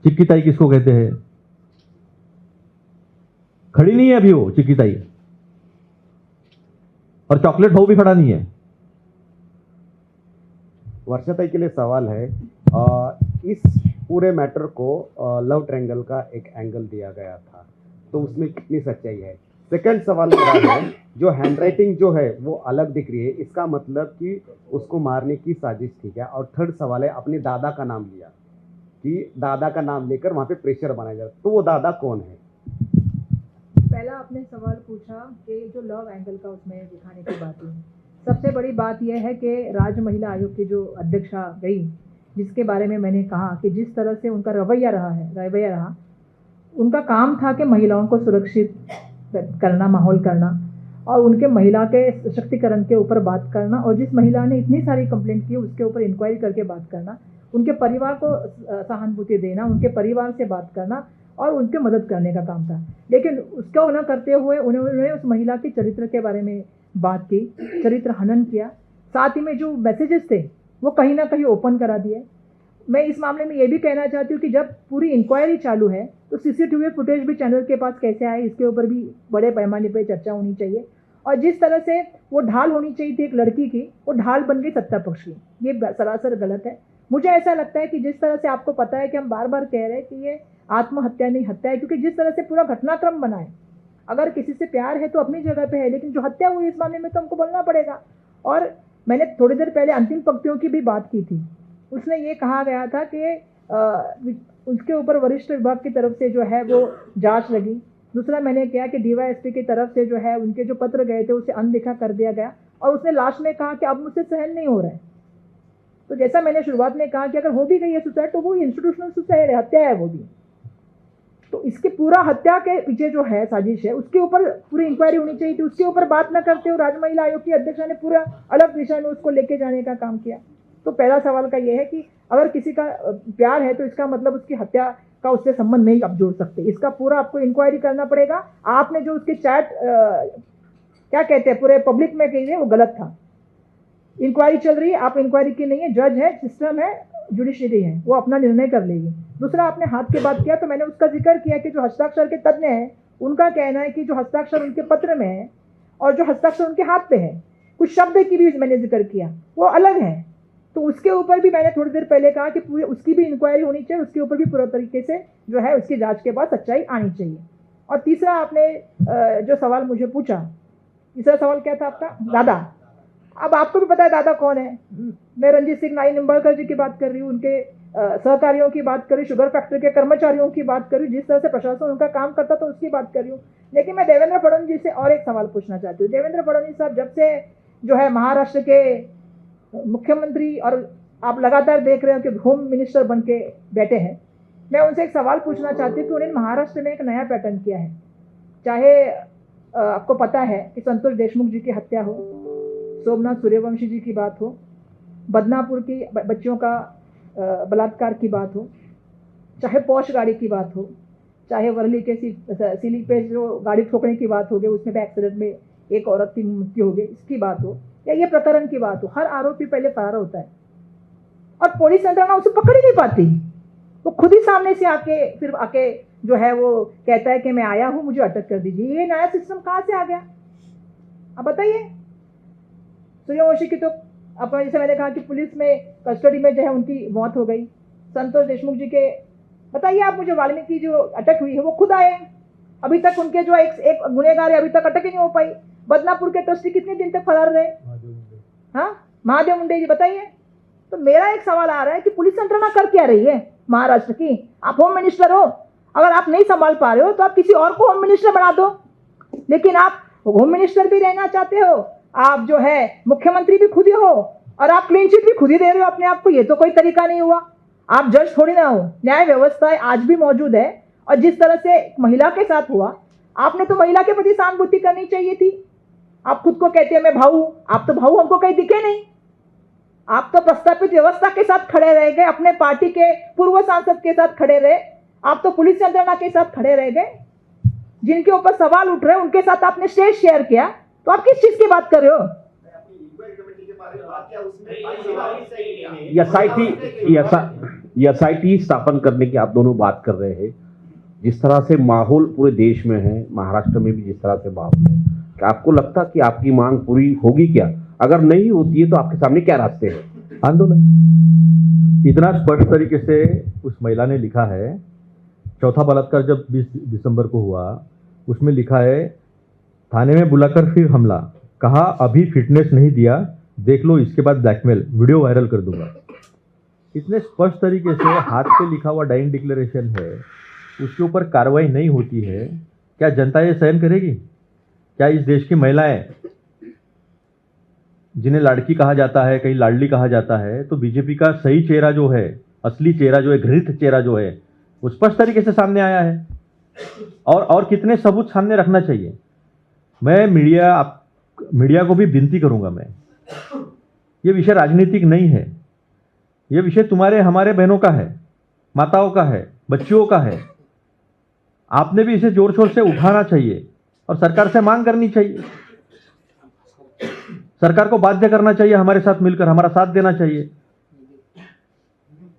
चिक्की ताई किसको कहते हैं। खड़ी नहीं है अभी वो चिक्की ताई, और चॉकलेट भाऊ भी खड़ा नहीं है। वर्षाताई के लिए सवाल है, इस पूरे मैटर को लव ट्रायंगल का एक एंगल दिया गया था, तो उसमें कितनी सच्चाई है? सेकंड सवाल मेरा है, जो हैंडराइटिंग जो है वो अलग दिख रही है, इसका मतलब कि उसको मारने की साजिश थी क्या? और थर्ड सवाल है, अपने दादा का नाम लिया कि दादा का नाम लेकर वहाँ पे प्रेशर बनाया जाए, तो वो दादा कौन है? पहला आपने सवाल पूछा कि जो लव एंगल का उसमें दिखाने की बात है। सबसे बड़ी बात यह है कि राज्य महिला आयोग की जो अध्यक्षा गई, जिसके बारे में मैंने कहा कि जिस तरह से उनका रवैया रहा, उनका काम था कि महिलाओं को सुरक्षित करना, माहौल करना, और उनके महिला के सशक्तिकरण के ऊपर बात करना, और जिस महिला ने इतनी सारी कंप्लेंट की उसके ऊपर इंक्वायरी करके बात करना, उनके परिवार को सहानुभूति देना, उनके परिवार से बात करना और उनके मदद करने का काम था। लेकिन उसको न करते हुए उन्होंने उस महिला के चरित्र के बारे में बात की, चरित्र हनन किया। साथ ही में जो मैसेजेस थे वो कहीं ना कहीं ओपन करा दिए। मैं इस मामले में ये भी कहना चाहती हूँ कि जब पूरी इंक्वायरी चालू है तो सीसीटीवी फुटेज भी चैनल के पास कैसे आए, इसके ऊपर भी बड़े पैमाने पर चर्चा होनी चाहिए। और जिस तरह से वो ढाल होनी चाहिए थी एक लड़की की, वो ढाल बन गई सत्ता पक्ष की, ये सरासर गलत है। मुझे ऐसा लगता है कि जिस तरह से आपको पता है कि हम बार बार कह रहे हैं कि ये आत्महत्या नहीं हत्या है, क्योंकि जिस तरह से पूरा घटनाक्रम बना है, अगर किसी से प्यार है तो अपनी जगह पे है, लेकिन जो हत्या हुई इस मामले में तो हमको बोलना पड़ेगा। और मैंने थोड़ी देर पहले अंतिम पंक्तियों की भी बात की थी, उसमें ये कहा गया था कि उसके ऊपर वरिष्ठ विभाग की तरफ से जो है वो जांच लगी। दूसरा मैंने किया कि डीवाईएसपी की तरफ से जो है उनके जो पत्र गए थे उसे अनदेखा कर दिया गया, और उसने लास्ट में कहा कि अब मुझसे सहन नहीं हो रहा है। तो जैसा मैंने शुरुआत में कहा कि अगर हो भी गई है सुसाइड तो वो इंस्टीट्यूशनल सुसाइड है, हत्या है वो भी। तो इसके पूरा हत्या के पीछे जो है साजिश है, उसके ऊपर पूरी इंक्वायरी होनी चाहिए थी। उसके ऊपर बात न करते हुए राज्य महिला आयोग की अध्यक्षा ने पूरा अलग दिशा में उसको लेके जाने का काम किया। तो पहला सवाल का ये है कि अगर किसी का प्यार है तो इसका मतलब उसकी हत्या का उससे संबंध नहीं आप जोड़ सकते। इसका पूरा आपको इंक्वायरी करना पड़ेगा। आपने जो उसके चैट क्या कहते हैं पूरे पब्लिक में कही है वो गलत था। इंक्वायरी चल रही है, आप इंक्वायरी की नहीं है, जज है, सिस्टम है, जुडिशरी है, वो अपना निर्णय कर लेगी। दूसरा आपने हाथ की बात किया तो मैंने उसका जिक्र किया कि जो हस्ताक्षर के तज्ञ हैं उनका कहना है कि जो हस्ताक्षर उनके पत्र में है और जो हस्ताक्षर उनके हाथ पे है, कुछ शब्द की भी मैंने जिक्र किया, वो अलग है। तो उसके ऊपर भी मैंने थोड़ी देर पहले कहा कि पूरी उसकी भी इंक्वायरी होनी चाहिए, उसके ऊपर भी पूरा तरीके से जो है उसकी जांच के बाद सच्चाई आनी चाहिए। और तीसरा आपने जो सवाल मुझे पूछा, तीसरा सवाल क्या था आपका? दादा। अब आपको भी पता है दादा कौन है। मैं रणजीत सिंह नाई निंबाळकर जी की बात कर रही हूँ, उनके सहकारियों की बात कर रही हूँ, शुगर फैक्ट्री के कर्मचारियों की बात कर रही हूँ, जिस तरह से प्रशासन उनका काम करता था उसकी बात कर रही हूँ। लेकिन मैं देवेंद्र फडणवीस जी से और एक सवाल पूछना चाहती हूँ। देवेंद्र फडणवीस साहब जब से जो है महाराष्ट्र के मुख्यमंत्री और आप लगातार देख रहे हो कि होम मिनिस्टर बन के बैठे हैं, मैं उनसे एक सवाल पूछना चाहती हूँ कि उन्होंने महाराष्ट्र में एक नया पैटर्न किया है। चाहे आपको पता है कि संतोष देशमुख जी की हत्या हो, सोमनाथ सूर्यवंशी जी की बात हो, बदनापुर की बच्चियों का बलात्कार की बात हो, चाहे पॉश गाड़ी की बात हो, चाहे वर्ली के सीलिंग पे जो गाड़ी ठोकने की बात हो गई, उसमें भी एक्सीडेंट में एक औरत की मृत्यु हो गई, इसकी बात हो, या ये प्रकरण की बात हो, हर आरोपी पहले फरार होता है और पुलिस यंत्रणा उसे पकड़ ही नहीं पाती। वो खुद ही सामने से आके जो है वो कहता है कि मैं आया हूं, मुझे अटक कर दीजिए। ये नया सिस्टम कहाँ से आ गया? अब बताइए। सूर्यवंशी की तो अपन जैसे मैंने कहा कि पुलिस में कस्टडी में जो है उनकी मौत हो गई। संतोष देशमुख जी के बताइए आप मुझे, वाल्मीकि जो अटक हुई है वो खुद आए, अभी तक उनके जो एक गुनहगार है अभी तक अटक ही नहीं हो पाई। बदनापुर के ट्रस्टी कितने दिन तक फरार रहे? हाँ, महादेव मुंडे जी, बताइए। तो मेरा एक सवाल आ रहा है कि पुलिस यंत्रणा कर क्या रही है महाराष्ट्र की? आप होम मिनिस्टर हो, अगर आप नहीं संभाल पा रहे हो तो आप किसी और को होम मिनिस्टर बना दो। लेकिन आप होम मिनिस्टर भी रहना चाहते हो, आप जो है मुख्यमंत्री भी खुद ही हो और आप क्लीन चिट भी खुद ही दे रहे हो अपने आप को। ये तो कोई तरीका नहीं हुआ। आप जज थोड़ी ना हो, न्याय व्यवस्था आज भी मौजूद है और जिस तरह से महिला के साथ हुआ, आपने तो महिला के प्रति सहानुभूति करनी चाहिए थी। आप खुद को कहते हैं मैं भाऊ, आप तो भाऊ हमको कहीं दिखे नहीं। आप तो प्रस्तापित व्यवस्था के साथ खड़े रह गए, अपने पार्टी के पूर्व सांसद के साथ खड़े रहे, आप तो पुलिस यंत्रणा के साथ खड़े रह गए। जिनके ऊपर सवाल उठ रहे हैं उनके साथ आपने स्टेज शेयर किया, तो आप किस चीज की बात कर रहे हो? एसआईटी स्थापन करने की आप दोनों बात कर रहे हैं। जिस तरह से माहौल पूरे देश में है, महाराष्ट्र में भी जिस तरह से माहौल है, क्या आपको लगता कि आपकी मांग पूरी होगी क्या? अगर नहीं होती है तो आपके सामने क्या रास्ते हैं? आंदोलन। इतना स्पष्ट तरीके से उस महिला ने लिखा है, चौथा बलात्कार जब 20 दिसंबर को हुआ, उसमें लिखा है थाने में बुलाकर फिर हमला, कहा अभी फिटनेस नहीं दिया, देख लो इसके बाद ब्लैकमेल, वीडियो वायरल कर दूंगा। इतने स्पष्ट तरीके से हाथ पे लिखा हुआ डाइंग डिक्लेरेशन है, उसके ऊपर कार्रवाई नहीं होती है, क्या जनता ये सहन करेगी? क्या इस देश की महिलाएं जिन्हें लाड़की कहा जाता है, कहीं लाडली कहा जाता है, तो बीजेपी का सही चेहरा जो है, असली चेहरा जो है, घृणित चेहरा जो है, वो स्पष्ट तरीके से सामने आया है। और कितने सबूत सामने रखना चाहिए? मैं मीडिया को भी विनती करूंगा, मैं ये विषय राजनीतिक नहीं है, ये विषय तुम्हारे हमारे बहनों का है, माताओं का है, बच्चियों का है। आपने भी इसे जोर शोर से उठाना चाहिए और सरकार से मांग करनी चाहिए। सरकार को बाध्य करना चाहिए, हमारे साथ मिलकर हमारा साथ देना चाहिए,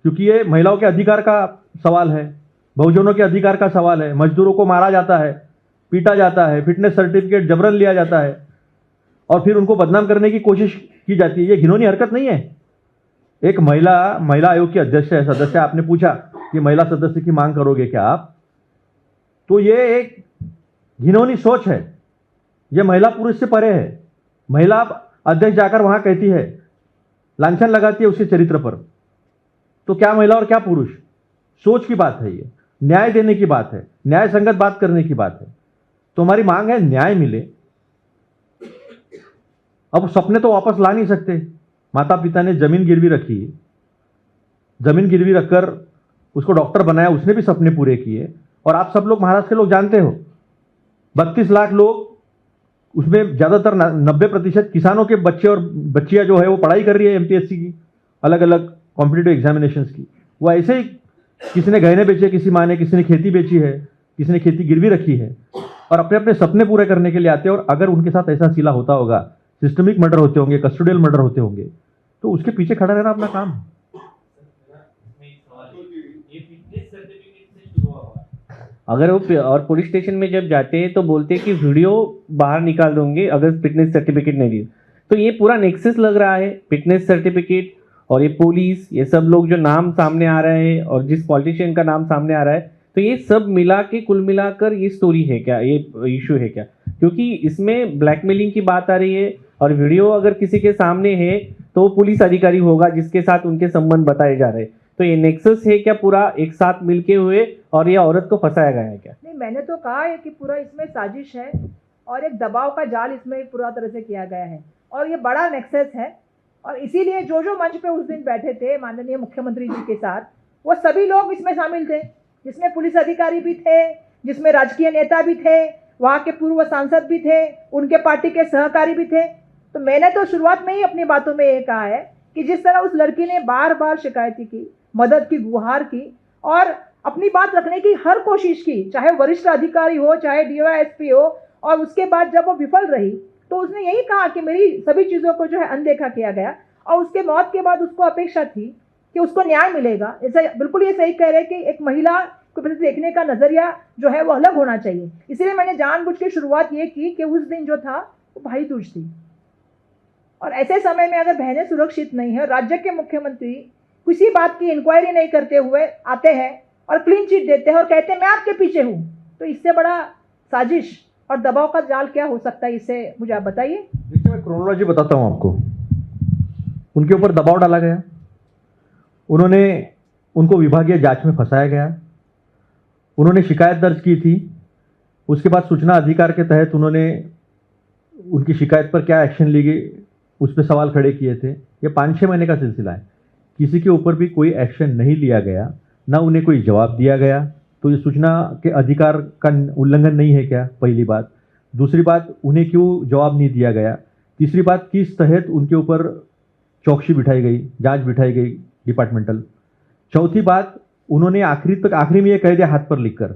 क्योंकि ये महिलाओं के अधिकार का सवाल है, बहुजनों के अधिकार का सवाल है। मजदूरों को मारा जाता है, पीटा जाता है, फिटनेस सर्टिफिकेट जबरन लिया जाता है और फिर उनको बदनाम करने की कोशिश की जाती है। ये घिनौनी हरकत नहीं है। एक महिला आयोग की अध्यक्ष है, सदस्य, आपने पूछा कि महिला सदस्य की मांग करोगे क्या आप, तो ये एक घिनौनी सोच है। ये महिला पुरुष से परे है। महिला अध्यक्ष जाकर वहां कहती है, लांछन लगाती है उसके चरित्र पर, तो क्या महिला और क्या पुरुष? सोच की बात है, ये न्याय देने की बात है, न्याय संगत बात करने की बात है। तो हमारी मांग है न्याय मिले। अब सपने तो वापस ला नहीं सकते। माता पिता ने जमीन गिरवी रखी, जमीन गिरवी रखकर उसको डॉक्टर बनाया, उसने भी सपने पूरे किए। और आप सब लोग महाराष्ट्र के लोग जानते हो, 32 लाख लोग, उसमें ज्यादातर 90% किसानों के बच्चे और बच्चियां जो है वो पढ़ाई कर रही है एमपीएससी की, अलग अलग कॉम्पिटिटिव एग्जामिनेशंस की। वो ऐसे ही किसी ने गहने बेचे, किसी माँ ने, किसी ने खेती बेची है, किसी ने खेती गिरवी रखी है और अपने अपने सपने पूरे करने के लिए आते हैं। और अगर उनके साथ ऐसा सिला होता होगा, सिस्टमिक मर्डर होते होंगे, कस्टोडियल मर्डर होते होंगे, तो उसके पीछे खड़ा रहना अपना काम है। अगर वो और पुलिस स्टेशन में जब जाते हैं तो बोलते हैं कि वीडियो बाहर निकाल दोगे अगर फिटनेस सर्टिफिकेट नहीं दिए। तो ये पूरा नेक्सस लग रहा है, फिटनेस सर्टिफिकेट और ये पुलिस, ये सब लोग जो नाम सामने आ रहे हैं और जिस पॉलिटिशियन का नाम सामने आ रहा है, तो ये सब मिला के कुल मिलाकर ये स्टोरी है क्या, ये इशू है क्या? क्योंकि इसमें ब्लैकमेलिंग की बात आ रही है और वीडियो अगर किसी के सामने है तो पुलिस अधिकारी होगा जिसके साथ उनके संबंध बताए जा रहे हैं। तो ये नेक्सस है क्या पूरा एक साथ मिलके हुए और ये औरत को फंसाया गया है क्या? नहीं, मैंने तो कहा है कि पूरा इसमें साजिश है और एक दबाव का जाल इसमें पूरा तरह से किया गया है और ये बड़ा नेक्सस है। और इसीलिए जो मंच पे उस दिन बैठे थे माननीय मुख्यमंत्री जी के साथ, वो सभी लोग इसमें शामिल थे, जिसमें पुलिस अधिकारी भी थे, जिसमें राजकीय नेता भी थे, वहाँ के पूर्व सांसद भी थे, उनके पार्टी के सहकारी भी थे। तो मैंने तो शुरुआत में ही अपनी बातों में ये कहा है कि जिस तरह उस लड़की ने बार बार शिकायतें की, मदद की गुहार की और अपनी बात रखने की हर कोशिश की, चाहे वरिष्ठ अधिकारी हो, चाहे डीवाईएसपी हो, और उसके बाद जब वो विफल रही तो उसने यही कहा कि मेरी सभी चीज़ों को जो है अनदेखा किया गया, और उसके मौत के बाद उसको अपेक्षा थी कि उसको न्याय मिलेगा। ऐसा बिल्कुल ये सही कह रहे हैं कि एक महिला को प्रति देखने का नज़रिया जो है वो अलग होना चाहिए। इसलिए मैंने जानबूझ के शुरुआत ये की कि उस दिन जो था वो भाई दूज थी, और ऐसे समय में अगर बहनें सुरक्षित नहीं है, राज्य के मुख्यमंत्री किसी बात की इंक्वायरी नहीं करते हुए आते हैं और क्लीन चिट देते हैं और कहते हैं मैं आपके पीछे हूँ, तो इससे बड़ा साजिश और दबाव का जाल क्या हो सकता है, इससे मुझे आप बताइए। देखिए, मैं क्रोनोलॉजी बताता हूँ आपको। उनके ऊपर दबाव डाला गया, उनको विभागीय जांच में फंसाया गया, उन्होंने शिकायत दर्ज की थी, उसके बाद सूचना अधिकार के तहत उन्होंने उनकी शिकायत पर क्या एक्शन ली गई उस पर सवाल खड़े किए थे। ये 5-6 महीने का सिलसिला है, किसी के ऊपर भी कोई एक्शन नहीं लिया गया, ना उन्हें कोई जवाब दिया गया। तो ये सूचना के अधिकार का उल्लंघन नहीं है क्या, पहली बात। दूसरी बात, उन्हें क्यों जवाब नहीं दिया गया। तीसरी बात, किस तहत उनके ऊपर चौकसी बिठाई गई, जांच बिठाई गई डिपार्टमेंटल। चौथी बात, उन्होंने आखिरी में ये कह दिया हाथ पर लिखकर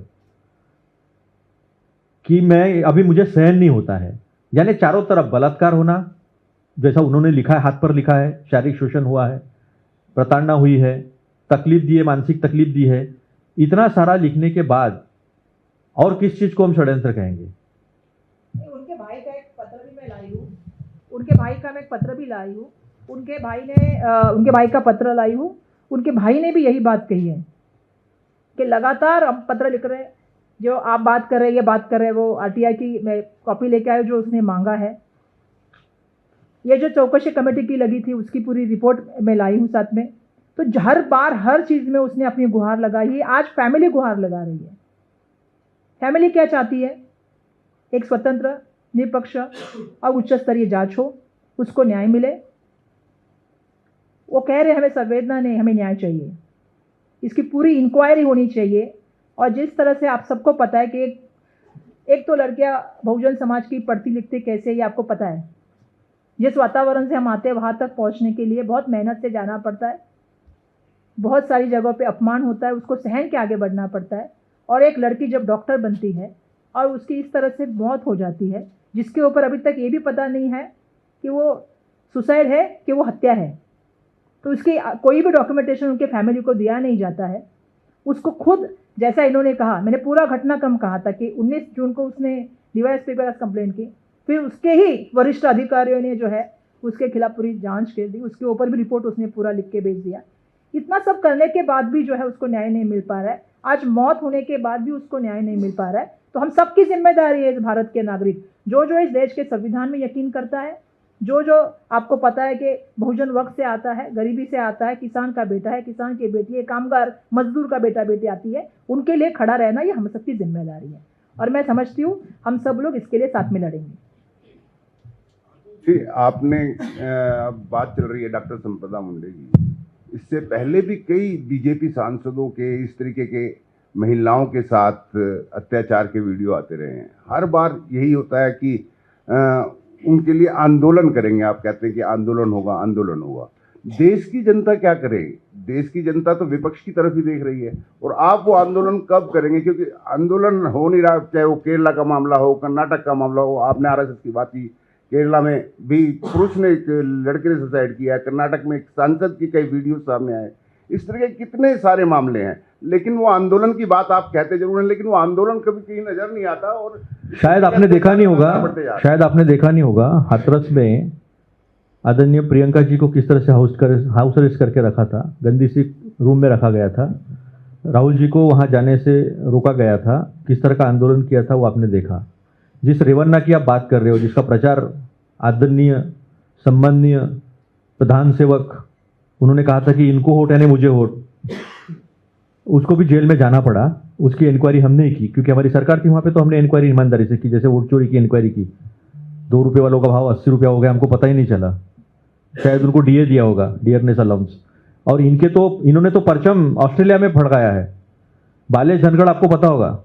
कि मैं अभी मुझे सहन नहीं होता है। यानी चारों तरफ बलात्कार होना, जैसा उन्होंने लिखा है, हाथ पर लिखा है, शारीरिक शोषण हुआ है, प्रताड़ना हुई है, तकलीफ दी है, मानसिक तकलीफ दी है। इतना सारा लिखने के बाद और किस चीज को हम षड्यंत्र कहेंगे। उनके भाई का एक पत्र भी मैं लाई हूँ, उनके भाई का मैं एक पत्र भी लाई हूँ, उनके भाई का पत्र लाई हूँ। उनके भाई ने भी यही बात कही है कि लगातार हम पत्र लिख रहे हैं, जो आप बात कर रहे हैं, ये बात कर रहे हैं, वो आरटीआई की मैं कॉपी लेके आया जो उसने मांगा है। ये जो चौकसी कमेटी की लगी थी उसकी पूरी रिपोर्ट मैं लाई हूँ साथ में। तो हर बार हर चीज़ में उसने अपनी गुहार लगाई है। आज फैमिली गुहार लगा रही है। फैमिली क्या चाहती है? एक स्वतंत्र, निष्पक्ष और उच्च स्तरीय जांच हो, उसको न्याय मिले। वो कह रहे हमें संवेदना नहीं, हमें न्याय चाहिए, इसकी पूरी इंक्वायरी होनी चाहिए। और जिस तरह से आप सबको पता है कि एक तो लड़कियां बहुजन समाज की पढ़ती लिखती कैसे, ये आपको पता है। जिस वातावरण से हम आते हैं वहाँ तक पहुँचने के लिए बहुत मेहनत से जाना पड़ता है, बहुत सारी जगहों पे अपमान होता है, उसको सहन के आगे बढ़ना पड़ता है। और एक लड़की जब डॉक्टर बनती है और उसकी इस तरह से मौत हो जाती है, जिसके ऊपर अभी तक ये भी पता नहीं है कि वो सुसाइड है कि वो हत्या है, तो उसकी कोई भी डॉक्यूमेंटेशन उनके फैमिली को दिया नहीं जाता है। उसको खुद, जैसा इन्होंने कहा, मैंने पूरा घटनाक्रम कहा था कि 19 जून को उसने डीवाईएसपी पर कंप्लेंट की, फिर उसके ही वरिष्ठ अधिकारियों ने जो है उसके खिलाफ पूरी जांच कर दी, उसके ऊपर भी रिपोर्ट उसने पूरा लिख के भेज दिया। इतना सब करने के बाद भी जो है उसको न्याय नहीं मिल पा रहा है। आज मौत होने के बाद भी उसको न्याय नहीं मिल पा रहा है। तो हम सबकी जिम्मेदारी है, इस भारत के नागरिक, जो इस देश के संविधान में यकीन करता है, जो आपको पता है कि बहुजन वर्ग से आता है, गरीबी से आता है, किसान का बेटा है, किसान की बेटी है, कामगार मजदूर का बेटा बेटी आती है, उनके लिए खड़ा रहना ये हम सबकी जिम्मेदारी है। और मैं समझती हूँ हम सब लोग इसके लिए साथ में लड़ेंगे। जी, आपने बात चल रही है डॉक्टर संपदा मुंडे की। इससे पहले भी कई बीजेपी सांसदों के इस तरीके के महिलाओं के साथ अत्याचार के वीडियो आते रहे हैं। हर बार यही होता है कि उनके लिए आंदोलन करेंगे। आप कहते हैं कि आंदोलन होगा, आंदोलन होगा। देश की जनता क्या करे? देश की जनता तो विपक्ष की तरफ ही देख रही है। और आप वो आंदोलन कब करेंगे? क्योंकि आंदोलन हो नहीं रहा, चाहे वो केरला का मामला हो, कर्नाटक का मामला हो। आपने आरएसएस की बात की, केरला में भी पुरुष ने, एक लड़के ने सुसाइड किया, कर्नाटक में एक सांसद की कई वीडियो सामने आए। इस तरह के कितने सारे मामले हैं, लेकिन वो आंदोलन की बात आप कहते जरूर हैं, लेकिन वो आंदोलन कभी कहीं नजर नहीं आता। और शायद आपने देखा नहीं होगा, हाथरस में आदरणीय प्रियंका जी को किस तरह से हाउस अरेस्ट करके रखा था, गंदी सी रूम में रखा गया था। राहुल जी को वहां जाने से रोका गया था, किस तरह का आंदोलन किया था वो आपने देखा। जिस रेवन्ना की आप बात कर रहे हो, जिसका प्रचार आदरणीय सम्माननीय प्रधान सेवक उन्होंने कहा था कि इनको वोट यानी मुझे वोट, उसको भी जेल में जाना पड़ा। उसकी इंक्वायरी हमने की, क्योंकि हमारी सरकार थी वहाँ पे, तो हमने इंक्वायरी ईमानदारी से की। जैसे वोट चोरी की इंक्वायरी की, 2 रुपये वालों का भाव 80 रुपया हो गया, हमको पता ही नहीं चला। शायद उनको डीए दिया होगा, डियरनेस अलाउंस। और इन्होंने तो परचम ऑस्ट्रेलिया में फड़काया है। बालेश धनखड़ आपको पता होगा,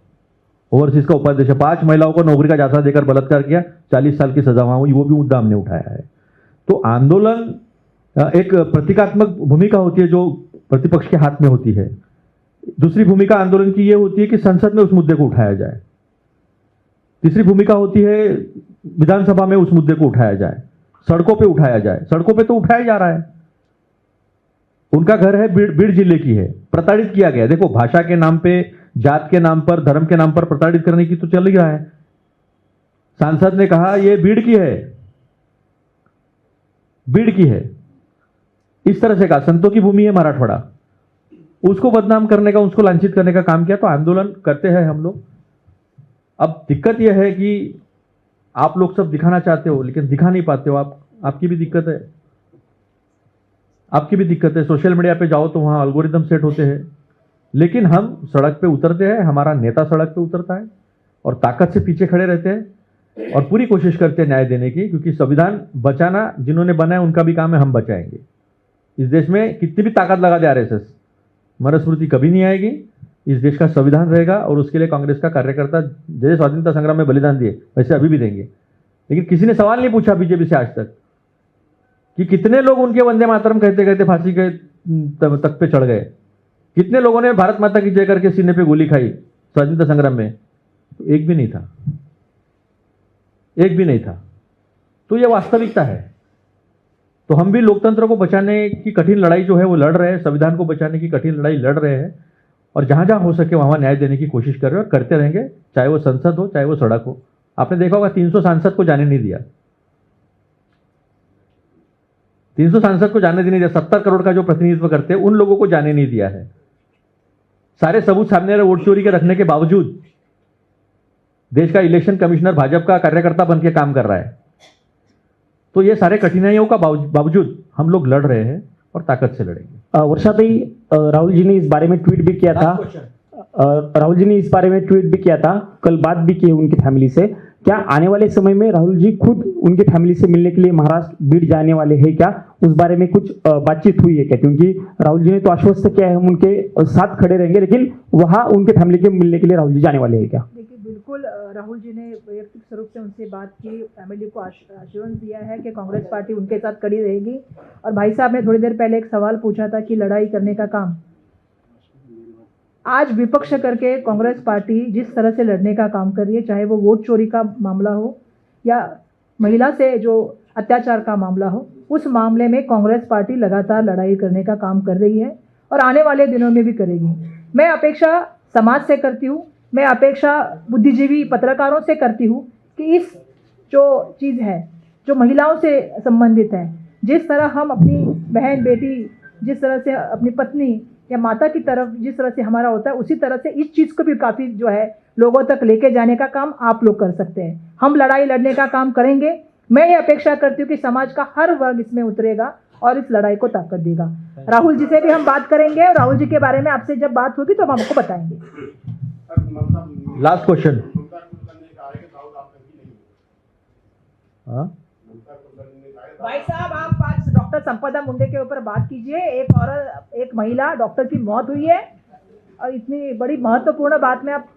ओवरसीज का उपाध्यक्ष, 5 महिलाओं को नौकरी का झांसा देकर बलात्कार किया, 40 साल की सजा वहाँ हुई, वो भी मुद्दा हमने उठाया है। तो आंदोलन एक प्रतीकात्मक भूमिका होती है जो प्रतिपक्ष के हाथ में होती है। दूसरी भूमिका आंदोलन की यह होती है कि संसद में उस मुद्दे को उठाया जाए। तीसरी भूमिका होती है विधानसभा में उस मुद्दे को उठाया जाए, सड़कों पे उठाया जाए। सड़कों पे तो उठाया जा रहा है। उनका घर है बीड़ जिले की है, प्रताड़ित किया गया। देखो, भाषा के नाम पे, जात के नाम पर, धर्म के नाम पर प्रताड़ित करने की तो चल ही रहा है। सांसद ने कहा ये बीड़ की है, बीड़ की है, इस तरह से कहा। संतों की भूमि है मराठवाड़ा, उसको बदनाम करने का, उसको लांछित करने का काम किया। तो आंदोलन करते हैं हम लोग। अब दिक्कत यह है कि आप लोग सब दिखाना चाहते हो लेकिन दिखा नहीं पाते हो। आपकी भी दिक्कत है, आपकी भी दिक्कत है। सोशल मीडिया पे जाओ तो वहां एल्गोरिदम सेट होते हैं, लेकिन हम सड़क पे उतरते हैं। हमारा नेता सड़क पे उतरता है और ताकत से पीछे खड़े रहते हैं और पूरी कोशिश करते हैं न्याय देने की, क्योंकि संविधान बचाना जिन्होंने बनाया उनका भी काम है, हम बचाएंगे। इस देश में कितनी भी ताकत लगा दे आरएसएस, मनुस्मृति कभी नहीं आएगी। इस देश का संविधान रहेगा और उसके लिए कांग्रेस का कार्यकर्ता जैसे स्वाधीनता संग्राम में बलिदान दिए वैसे अभी भी देंगे। लेकिन किसी ने सवाल नहीं पूछा बीजेपी से आज तक कि कितने लोग उनके वंदे मातरम कहते कहते फांसी के तक पे चढ़ गए, कितने लोगों ने भारत माता की जय करके सीने पे गोली खाई स्वाधीनता संग्राम में। तो एक भी नहीं था, एक भी नहीं था। तो यह वास्तविकता है। तो हम भी लोकतंत्र को बचाने की कठिन लड़ाई जो है वो लड़ रहे हैं, संविधान को बचाने की कठिन लड़ाई लड़ रहे हैं और जहां जहां हो सके वहां न्याय देने की कोशिश कर रहे हैं और करते रहेंगे, चाहे वो संसद हो चाहे वो सड़क हो। आपने देखा होगा 300 सांसद को जाने नहीं दिया, 300 सांसद को जाने नहीं दिया। 70 करोड़ का जो प्रतिनिधित्व करते हैं उन लोगों को जाने नहीं दिया है। सारे सबूत सामने रहे, वोट चोरी के रखने के बावजूद देश का इलेक्शन कमिश्नर भाजपा का कार्यकर्ता बन के काम कर रहा है। तो ये सारे कठिनाइयों का बावजूद हम लोग लड़ रहे हैं और ताकत से लड़ेंगे। वर्षा भाई, राहुल जी ने इस बारे में ट्वीट भी किया था। राहुल जी ने इस बारे में ट्वीट भी किया था, कल बात भी की है उनकी फैमिली से। क्या आने वाले समय में राहुल जी खुद उनकी फैमिली से मिलने के लिए महाराष्ट्र बीड़ जाने वाले हैं क्या? उस बारे में कुछ बातचीत हुई है क्या? क्योंकि राहुल जी ने तो आश्वस्त किया है हम उनके साथ खड़े रहेंगे, लेकिन वहां उनके फैमिली के मिलने के लिए राहुल जी जाने वाले हैं क्या? देखिए, बिल्कुल राहुल जी ने वैयक्तिक स्वरूप से उनसे बात की, फैमिली को आश्वासन दिया है कि कांग्रेस पार्टी उनके साथ खड़ी रहेगी। और भाई साहब ने थोड़ी देर पहले एक सवाल पूछा था कि लड़ाई करने का काम आज विपक्ष करके कांग्रेस पार्टी जिस तरह से लड़ने का काम कर रही है, चाहे वो वोट चोरी का मामला हो या महिला से जो अत्याचार का मामला हो, उस मामले में कांग्रेस पार्टी लगातार लड़ाई करने का काम कर रही है और आने वाले दिनों में भी करेगी। मैं अपेक्षा समाज से करती हूँ, मैं अपेक्षा बुद्धिजीवी पत्रकारों से करती हूँ कि इस जो चीज़ है जो महिलाओं से संबंधित है, जिस तरह हम अपनी बहन बेटी, जिस तरह से अपनी पत्नी या माता की तरफ जिस तरह से हमारा होता है, उसी तरह से इस चीज़ को भी काफ़ी जो है लोगों तक लेके जाने का काम आप लोग कर सकते हैं। हम लड़ाई लड़ने का काम करेंगे। मैं ये अपेक्षा करती हूँ कि समाज का हर वर्ग इसमें उतरेगा और इस लड़ाई को ताकत देगा। राहुल जी से भी हम बात करेंगे और राहुल जी के बारे में आपसे जब बात होगी तो हम आपको बताएंगे। Last question. भाई साहब, आप आज डॉक्टर संपदा मुंडे के ऊपर बात कीजिए। एक महिला डॉक्टर की मौत हुई है और इतनी बड़ी महत्वपूर्ण बात में आप